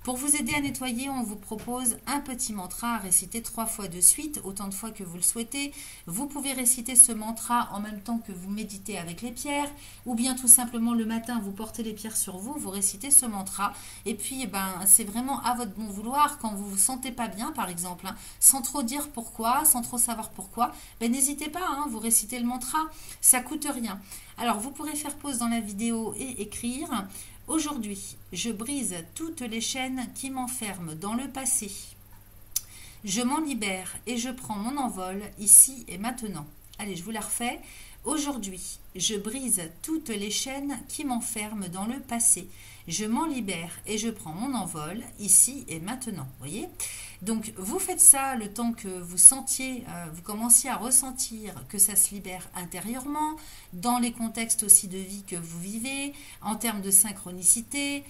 pour vous aider à nettoyer, on vous propose un petit mantra à réciter 3 fois de suite, autant de fois que vous le souhaitez. Vous pouvez réciter ce mantra en même temps que vous méditez avec les pierres, ou bien tout simplement le matin, vous portez les pierres sur vous, vous récitez ce mantra. Et puis, c'est vraiment à votre bon vouloir quand vous ne vous sentez pas bien, par exemple, sans trop dire pourquoi, sans trop savoir pourquoi, n'hésitez pas, vous récitez le mantra, ça coûte rien. Alors, vous pourrez faire pause dans la vidéo et écrire. Aujourd'hui, je brise toutes les chaînes qui m'enferment dans le passé. Je m'en libère et je prends mon envol ici et maintenant. Allez, je vous la refais. Aujourd'hui, je brise toutes les chaînes qui m'enferment dans le passé. Je m'en libère et je prends mon envol ici et maintenant. Vous voyez ? Donc, vous faites ça le temps que vous sentiez, vous commenciez à ressentir que ça se libère intérieurement, dans les contextes aussi de vie que vous vivez, en termes de synchronicité.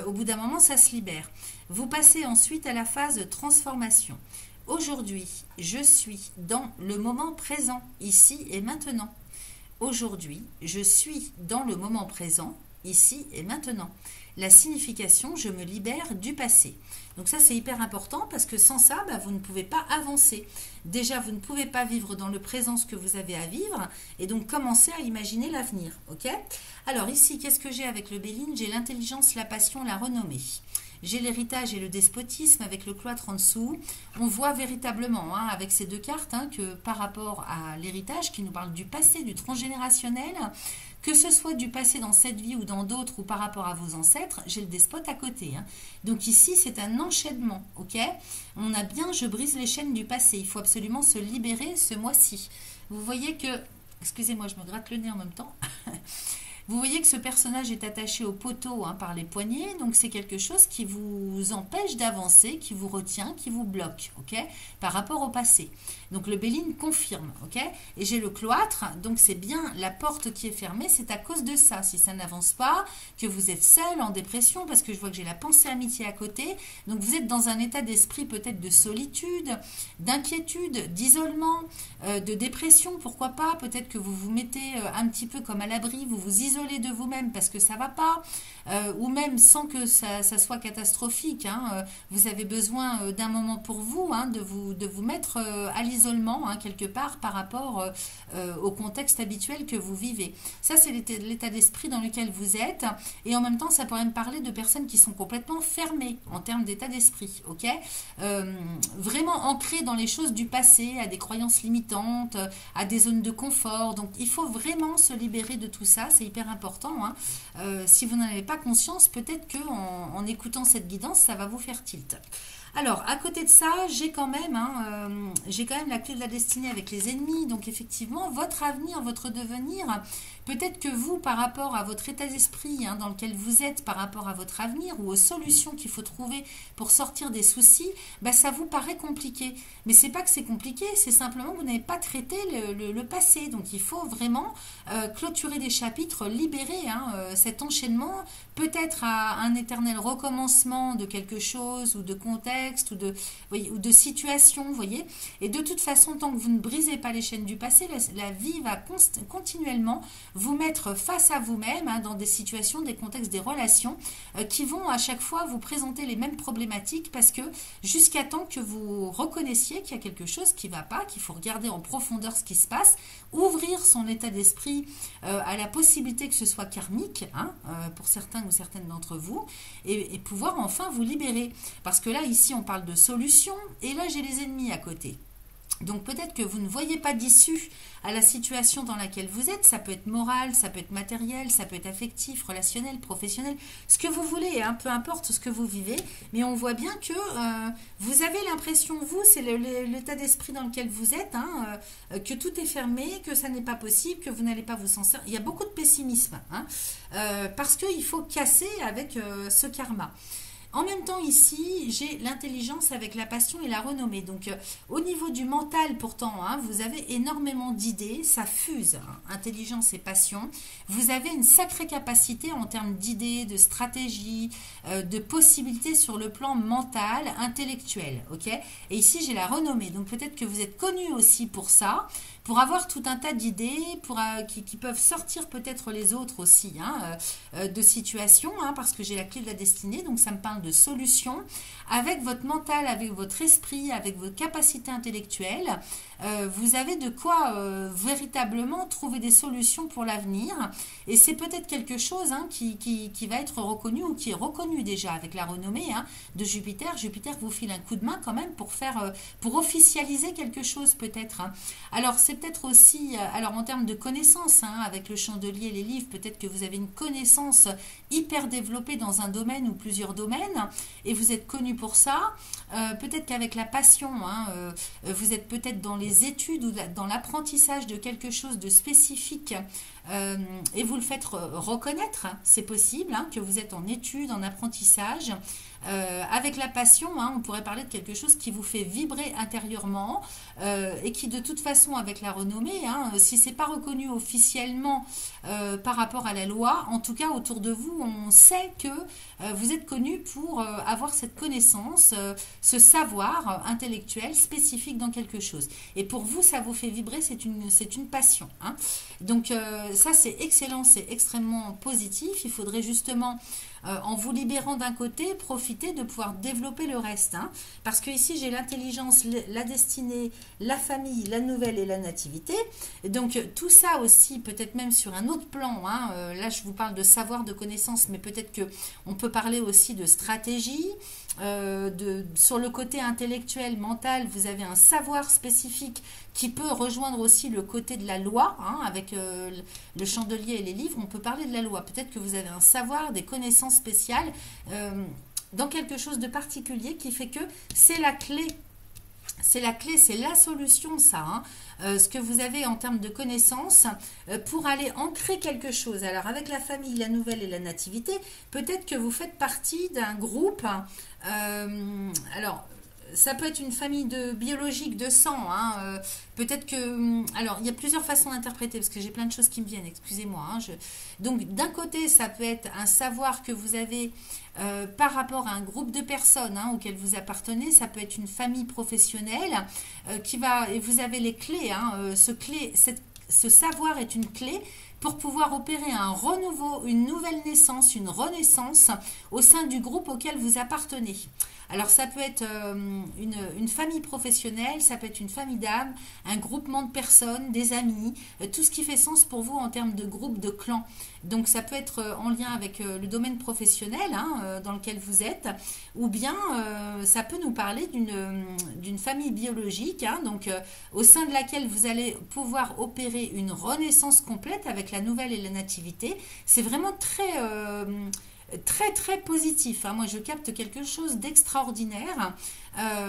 Au bout d'un moment, ça se libère. Vous passez ensuite à la phase de transformation. Aujourd'hui, je suis dans le moment présent, ici et maintenant. Aujourd'hui, je suis dans le moment présent, ici et maintenant. La signification, je me libère du passé. Donc ça, c'est hyper important parce que sans ça, vous ne pouvez pas avancer. Déjà, vous ne pouvez pas vivre dans le présent ce que vous avez à vivre et donc commencer à imaginer l'avenir. Ok ? Alors ici, qu'est-ce que j'ai avec le Béline ? J'ai l'intelligence, la passion, la renommée. J'ai l'héritage et le despotisme avec le cloître en dessous. On voit véritablement avec ces deux cartes que par rapport à l'héritage qui nous parle du passé, du transgénérationnel, que ce soit du passé dans cette vie ou dans d'autres ou par rapport à vos ancêtres, j'ai le despote à côté. Donc ici, c'est un enchaînement. Ok ? On a bien, je brise les chaînes du passé. Il faut absolument se libérer ce mois-ci. Vous voyez que, excusez-moi, je me gratte le nez en même temps. Vous voyez que ce personnage est attaché au poteau par les poignets, donc c'est quelque chose qui vous empêche d'avancer, qui vous retient, qui vous bloque, ok, par rapport au passé. Donc le Béline confirme, ok. Et j'ai le cloître, donc c'est bien la porte qui est fermée, c'est à cause de ça. Si ça n'avance pas, que vous êtes seul, en dépression, parce que je vois que j'ai la pensée amitié à côté, donc vous êtes dans un état d'esprit peut-être de solitude, d'inquiétude, d'isolement, de dépression, pourquoi pas. Peut-être que vous vous mettez un petit peu comme à l'abri, vous vous isolez de vous-même parce que ça va pas, ou même sans que ça soit catastrophique. Vous avez besoin d'un moment pour vous, de vous mettre à l'isolement quelque part par rapport au contexte habituel que vous vivez. Ça, c'est l'état d'esprit dans lequel vous êtes, et en même temps, ça pourrait me parler de personnes qui sont complètement fermées en termes d'état d'esprit, ok, vraiment ancrées dans les choses du passé, à des croyances limitantes, à des zones de confort. Donc, il faut vraiment se libérer de tout ça, c'est hyper hyper important. Hein. Si vous n'en avez pas conscience, peut-être qu'en écoutant cette guidance, ça va vous faire tilt. Alors, à côté de ça, j'ai quand même la clé de la destinée avec les ennemis. Donc, effectivement, votre avenir, votre devenir, peut-être que vous, par rapport à votre état d'esprit dans lequel vous êtes, par rapport à votre avenir ou aux solutions qu'il faut trouver pour sortir des soucis, ça vous paraît compliqué. Mais c'est pas que c'est compliqué, c'est simplement que vous n'avez pas traité le passé. Donc, il faut vraiment clôturer des chapitres, libérer cet enchaînement, peut-être à un éternel recommencement de quelque chose ou de contexte ou de situation, vous voyez. Et de toute façon, tant que vous ne brisez pas les chaînes du passé, la vie va continuellement vous mettre face à vous-même dans des situations, des contextes, des relations qui vont à chaque fois vous présenter les mêmes problématiques parce que jusqu'à temps que vous reconnaissiez qu'il y a quelque chose qui ne va pas, qu'il faut regarder en profondeur ce qui se passe, ouvrir son état d'esprit à la possibilité que ce soit karmique pour certains ou certaines d'entre vous et pouvoir enfin vous libérer. Parce que là, ici, on parle de solution et là, j'ai les ennemis à côté. Donc peut-être que vous ne voyez pas d'issue à la situation dans laquelle vous êtes. Ça peut être moral, ça peut être matériel, ça peut être affectif, relationnel, professionnel, ce que vous voulez, peu importe ce que vous vivez. Mais on voit bien que vous avez l'impression, vous, c'est l'état d'esprit dans lequel vous êtes, que tout est fermé, que ça n'est pas possible, que vous n'allez pas vous s'en sortir. Il y a beaucoup de pessimisme, parce qu'il faut casser avec ce karma. En même temps, ici, j'ai l'intelligence avec la passion et la renommée. Donc, au niveau du mental, pourtant, vous avez énormément d'idées, ça fuse, intelligence et passion. Vous avez une sacrée capacité en termes d'idées, de stratégies, de possibilités sur le plan mental, intellectuel. Ok. Et ici, j'ai la renommée. Donc, peut-être que vous êtes connu aussi pour ça, pour avoir tout un tas d'idées qui peuvent sortir peut-être les autres aussi de situations, parce que j'ai la clé de la destinée, donc ça me parle de solutions. Avec votre mental, avec votre esprit, avec vos capacités intellectuelles, vous avez de quoi véritablement trouver des solutions pour l'avenir. Et c'est peut-être quelque chose qui va être reconnu ou qui est reconnu déjà avec la renommée de Jupiter. Jupiter vous file un coup de main quand même pour officialiser quelque chose peut-être. Alors c'est peut-être aussi, en termes de connaissances, avec le chandelier et les livres, peut-être que vous avez une connaissance hyper développée dans un domaine ou plusieurs domaines et vous êtes connu pour ça. Peut-être qu'avec la passion, vous êtes peut-être dans les études ou dans l'apprentissage de quelque chose de spécifique et vous le faites reconnaître. C'est possible que vous êtes en études, en apprentissage. Avec la passion, on pourrait parler de quelque chose qui vous fait vibrer intérieurement et qui de toute façon avec la renommée, si c'est pas reconnu officiellement par rapport à la loi, en tout cas autour de vous, on sait que vous êtes connu pour avoir cette connaissance, ce savoir intellectuel spécifique dans quelque chose. Et pour vous, ça vous fait vibrer, c'est une passion. Donc ça c'est excellent, c'est extrêmement positif. Il faudrait justement en vous libérant d'un côté, profiter de pouvoir développer le reste. Parce que ici, j'ai l'intelligence, la destinée, la famille, la nouvelle et la nativité. Donc, tout ça aussi, peut-être même sur un autre plan. Là, je vous parle de savoir, de connaissance, mais peut-être qu'on peut parler aussi de stratégie. Sur le côté intellectuel, mental, vous avez un savoir spécifique qui peut rejoindre aussi le côté de la loi, avec le chandelier et les livres, on peut parler de la loi. Peut-être que vous avez un savoir, des connaissances spéciales dans quelque chose de particulier qui fait que c'est la clé. C'est la clé, c'est la solution, ça. Ce que vous avez en termes de connaissances pour aller ancrer quelque chose. Alors, avec la famille, la nouvelle et la nativité, peut-être que vous faites partie d'un groupe. Alors, ça peut être une famille biologique de sang. Peut-être que... Alors, il y a plusieurs façons d'interpréter parce que j'ai plein de choses qui me viennent, excusez-moi. Donc, d'un côté, ça peut être un savoir que vous avez par rapport à un groupe de personnes auquel vous appartenez. Ça peut être une famille professionnelle et vous avez les clés. Ce savoir est une clé pour pouvoir opérer un renouveau, une nouvelle naissance, une renaissance au sein du groupe auquel vous appartenez. Alors ça peut être une famille professionnelle, ça peut être une famille d'âmes, un groupement de personnes, des amis, tout ce qui fait sens pour vous en termes de groupe, de clan. Donc ça peut être en lien avec le domaine professionnel dans lequel vous êtes, ou bien ça peut nous parler d'une famille biologique, donc au sein de laquelle vous allez pouvoir opérer une renaissance complète avec la nouvelle et la nativité. C'est vraiment très positif, hein. Moi, je capte quelque chose d'extraordinaire.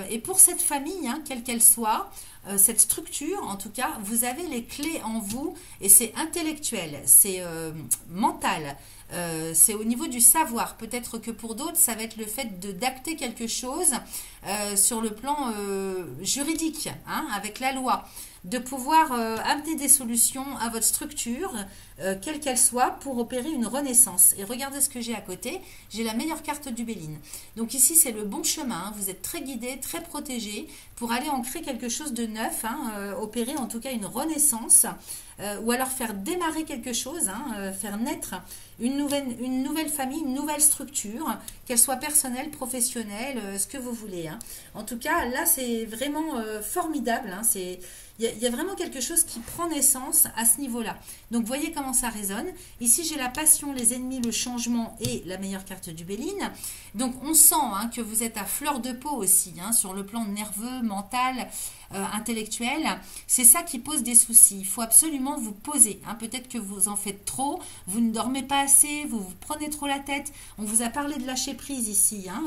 Et pour cette famille, hein, quelle qu'elle soit, cette structure, en tout cas, vous avez les clés en vous et c'est intellectuel, c'est mental. C'est au niveau du savoir. Peut-être que pour d'autres, ça va être le fait d'acter quelque chose sur le plan juridique, hein, avec la loi, de pouvoir amener des solutions à votre structure, quelle qu'elle soit, pour opérer une renaissance. Et regardez ce que j'ai à côté, j'ai la meilleure carte du Béline. Donc ici, c'est le bon chemin, hein. Vous êtes très guidé, très protégé pour aller ancrer quelque chose de neuf, hein, opérer en tout cas une renaissance, ou alors faire démarrer quelque chose, hein, faire naître une nouvelle famille, une nouvelle structure, qu'elle soit personnelle, professionnelle, ce que vous voulez, hein. En tout cas, là, c'est vraiment formidable, hein. Il y a vraiment quelque chose qui prend naissance à ce niveau-là. Donc, voyez comment ça résonne. Ici, j'ai la passion, les ennemis, le changement et la meilleure carte du Béline. Donc, on sent, hein, que vous êtes à fleur de peau aussi, hein, sur le plan nerveux, mental, intellectuel. C'est ça qui pose des soucis. Il faut absolument vous poser, hein. Peut-être que vous en faites trop, vous ne dormez pas assez, vous vous prenez trop la tête. On vous a parlé de lâcher prise ici, hein.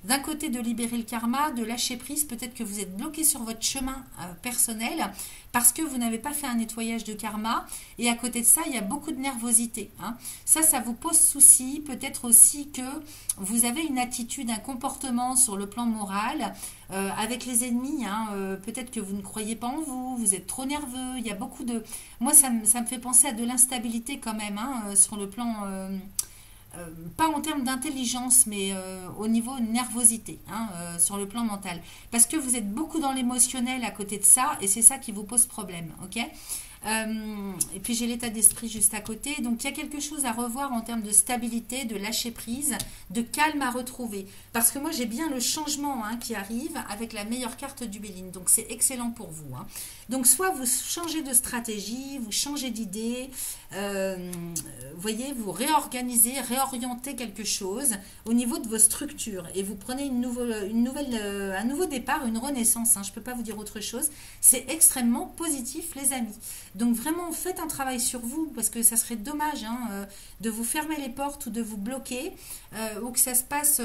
D'un côté, de libérer le karma, de lâcher prise. Peut-être que vous êtes bloqué sur votre chemin personnel parce que vous n'avez pas fait un nettoyage de karma. Et à côté de ça, il y a beaucoup de nervosité, hein. Ça vous pose souci. Peut-être aussi que vous avez une attitude, un comportement sur le plan moral avec les ennemis, hein. Peut-être que vous ne croyez pas en vous, vous êtes trop nerveux. Il y a beaucoup de... Moi, ça me fait penser à de l'instabilité quand même, hein, sur le plan... pas en termes d'intelligence, mais au niveau nervosité, hein, sur le plan mental. Parce que vous êtes beaucoup dans l'émotionnel à côté de ça, et c'est ça qui vous pose problème, ok ? Et puis j'ai l'état d'esprit juste à côté. Donc il y a quelque chose à revoir en termes de stabilité, de lâcher prise, de calme à retrouver. Parce que moi j'ai bien le changement, hein, qui arrive avec la meilleure carte du Béline. Donc c'est excellent pour vous, hein. Donc soit vous changez de stratégie, vous changez d'idée, voyez, vous réorganisez, réorientez quelque chose au niveau de vos structures et vous prenez un nouveau départ, une renaissance, hein. Je ne peux pas vous dire autre chose. C'est extrêmement positif, les amis. Donc vraiment, faites un travail sur vous parce que ça serait dommage, hein, de vous fermer les portes ou de vous bloquer ou que ça se passe,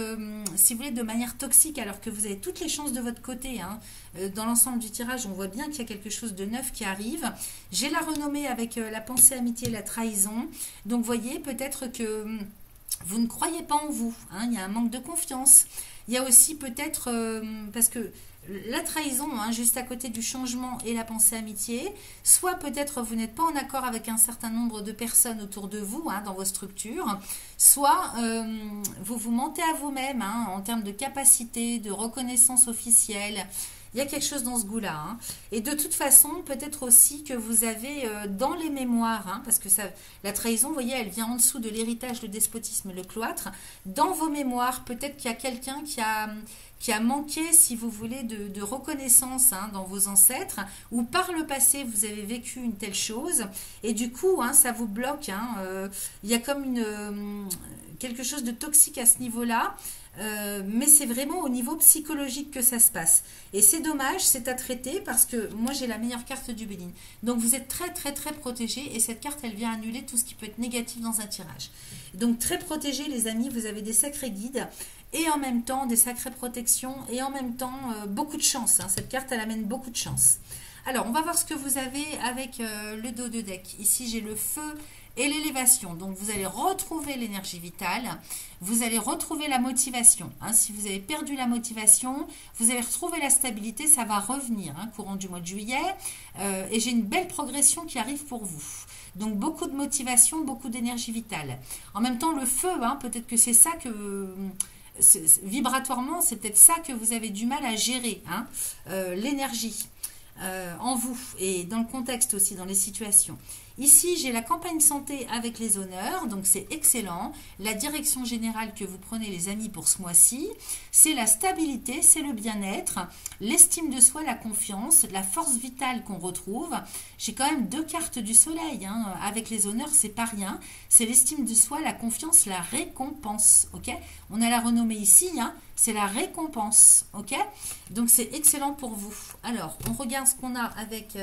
si vous voulez, de manière toxique alors que vous avez toutes les chances de votre côté, hein. Dans l'ensemble du tirage, on voit bien qu'il y a quelque chose de neuf qui arrive. J'ai la renommée avec la pensée, amitié et la trahison. Donc voyez, peut-être que vous ne croyez pas en vous, hein, il y a un manque de confiance. Il y a aussi peut-être, parce que la trahison, hein, juste à côté du changement et la pensée amitié, soit peut-être vous n'êtes pas en accord avec un certain nombre de personnes autour de vous, hein, dans vos structures, soit vous vous mentez à vous-même, hein, en termes de capacité, de reconnaissance officielle. Il y a quelque chose dans ce goût-là, hein. Et de toute façon, peut-être aussi que vous avez dans les mémoires, hein, parce que ça, la trahison, vous voyez, elle vient en dessous de l'héritage, le despotisme, le cloître. Dans vos mémoires, peut-être qu'il y a quelqu'un qui a manqué, si vous voulez, de reconnaissance, hein, dans vos ancêtres, ou par le passé, vous avez vécu une telle chose, et du coup, hein, ça vous bloque, hein. Il y a comme quelque chose de toxique à ce niveau-là. Mais c'est vraiment au niveau psychologique que ça se passe. Et c'est dommage, c'est à traiter parce que moi j'ai la meilleure carte du Béline. Donc vous êtes très protégés et cette carte elle vient annuler tout ce qui peut être négatif dans un tirage. Donc très protégés les amis, vous avez des sacrés guides et en même temps des sacrées protections et en même temps beaucoup de chance, hein. Cette carte elle amène beaucoup de chance. Alors on va voir ce que vous avez avec le dos de deck. Ici j'ai le feu et l'élévation. Donc vous allez retrouver l'énergie vitale, vous allez retrouver la motivation, hein. Si vous avez perdu la motivation, vous allez retrouver la stabilité, ça va revenir, hein, courant du mois de juillet. Et j'ai une belle progression qui arrive pour vous. Donc beaucoup de motivation, beaucoup d'énergie vitale. En même temps le feu, hein, peut-être que c'est ça que... vibratoirement, c'est peut-être ça que vous avez du mal à gérer, hein, l'énergie en vous et dans le contexte aussi, dans les situations. Ici, j'ai la campagne santé avec les honneurs, donc c'est excellent. La direction générale que vous prenez, les amis, pour ce mois-ci, c'est la stabilité, c'est le bien-être, l'estime de soi, la confiance, la force vitale qu'on retrouve. J'ai quand même 2 cartes du soleil, hein. Avec les honneurs, c'est pas rien. C'est l'estime de soi, la confiance, la récompense, ok? On a la renommée ici, hein. C'est la récompense, ok? Donc c'est excellent pour vous. Alors, on regarde ce qu'on a avec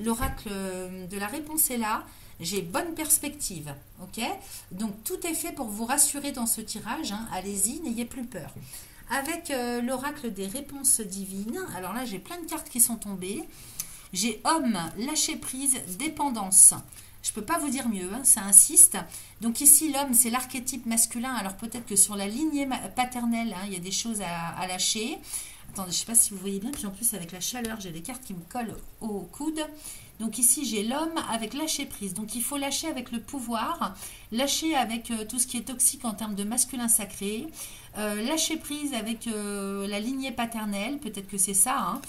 l'oracle de la réponse est là. J'ai bonne perspective, ok? Donc tout est fait pour vous rassurer dans ce tirage, hein. Allez-y, n'ayez plus peur. Avec l'oracle des réponses divines, alors là j'ai plein de cartes qui sont tombées. J'ai homme, lâcher prise, dépendance. Je ne peux pas vous dire mieux, hein, ça insiste. Donc ici, l'homme, c'est l'archétype masculin. Alors peut-être que sur la lignée paternelle, hein, il y a des choses à lâcher. Attendez, je ne sais pas si vous voyez bien. Puis en plus, avec la chaleur, j'ai des cartes qui me collent au coude. Donc ici, j'ai l'homme avec lâcher prise. Donc il faut lâcher avec le pouvoir, lâcher avec tout ce qui est toxique en termes de masculin sacré, lâcher prise avec la lignée paternelle, peut-être que c'est ça, hein.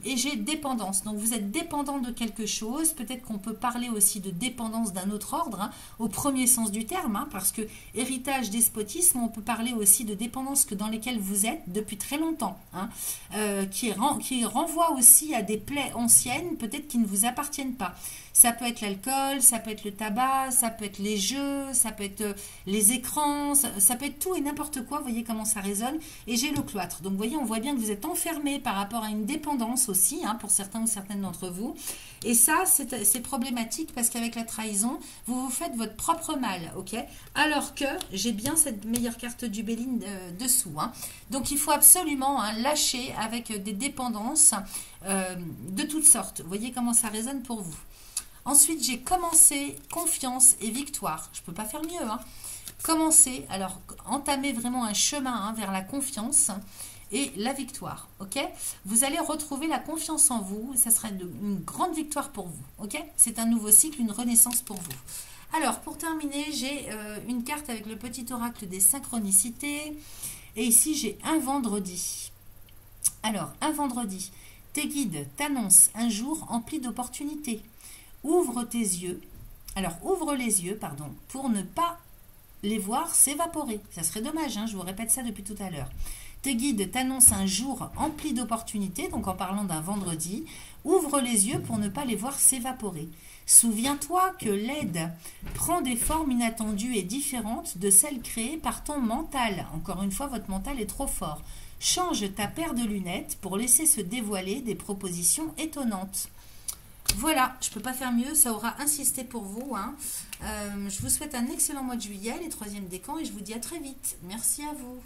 Et j'ai dépendance. Donc vous êtes dépendant de quelque chose. Peut-être qu'on peut parler aussi de dépendance d'un autre ordre, hein, au premier sens du terme, hein, parce que héritage, despotisme, on peut parler aussi de dépendance que dans lesquelles vous êtes depuis très longtemps, hein, qui renvoie aussi à des plaies anciennes, peut-être qui ne vous appartiennent pas. Ça peut être l'alcool, ça peut être le tabac, ça peut être les jeux, ça peut être les écrans, ça peut être tout et n'importe quoi. Vous voyez comment ça résonne. Et j'ai le cloître. Donc, vous voyez, on voit bien que vous êtes enfermé par rapport à une dépendance aussi, hein, pour certains ou certaines d'entre vous. Et ça, c'est problématique parce qu'avec la trahison, vous vous faites votre propre mal, ok? Alors que j'ai bien cette meilleure carte du Béline dessous, hein. Donc, il faut absolument, hein, lâcher avec des dépendances de toutes sortes. Vous voyez comment ça résonne pour vous. Ensuite, j'ai commencé, confiance et victoire. Je ne peux pas faire mieux, hein. Commencer, alors entamer vraiment un chemin, hein, vers la confiance et la victoire, ok? Vous allez retrouver la confiance en vous. Ça sera une grande victoire pour vous, ok? C'est un nouveau cycle, une renaissance pour vous. Alors, pour terminer, j'ai une carte avec le petit oracle des synchronicités. Et ici, j'ai un vendredi. Alors, un vendredi, tes guides t'annoncent un jour empli d'opportunités. Ouvre tes yeux, alors ouvre les yeux, pardon, pour ne pas les voir s'évaporer. Ça serait dommage, hein, je vous répète ça depuis tout à l'heure. Tes guides t'annoncent un jour empli d'opportunités, donc en parlant d'un vendredi. Ouvre les yeux pour ne pas les voir s'évaporer. Souviens-toi que l'aide prend des formes inattendues et différentes de celles créées par ton mental. Encore une fois, votre mental est trop fort. Change ta paire de lunettes pour laisser se dévoiler des propositions étonnantes. Voilà, je ne peux pas faire mieux, ça aura insisté pour vous, hein. Je vous souhaite un excellent mois de juillet, les 3e décans, et je vous dis à très vite. Merci à vous.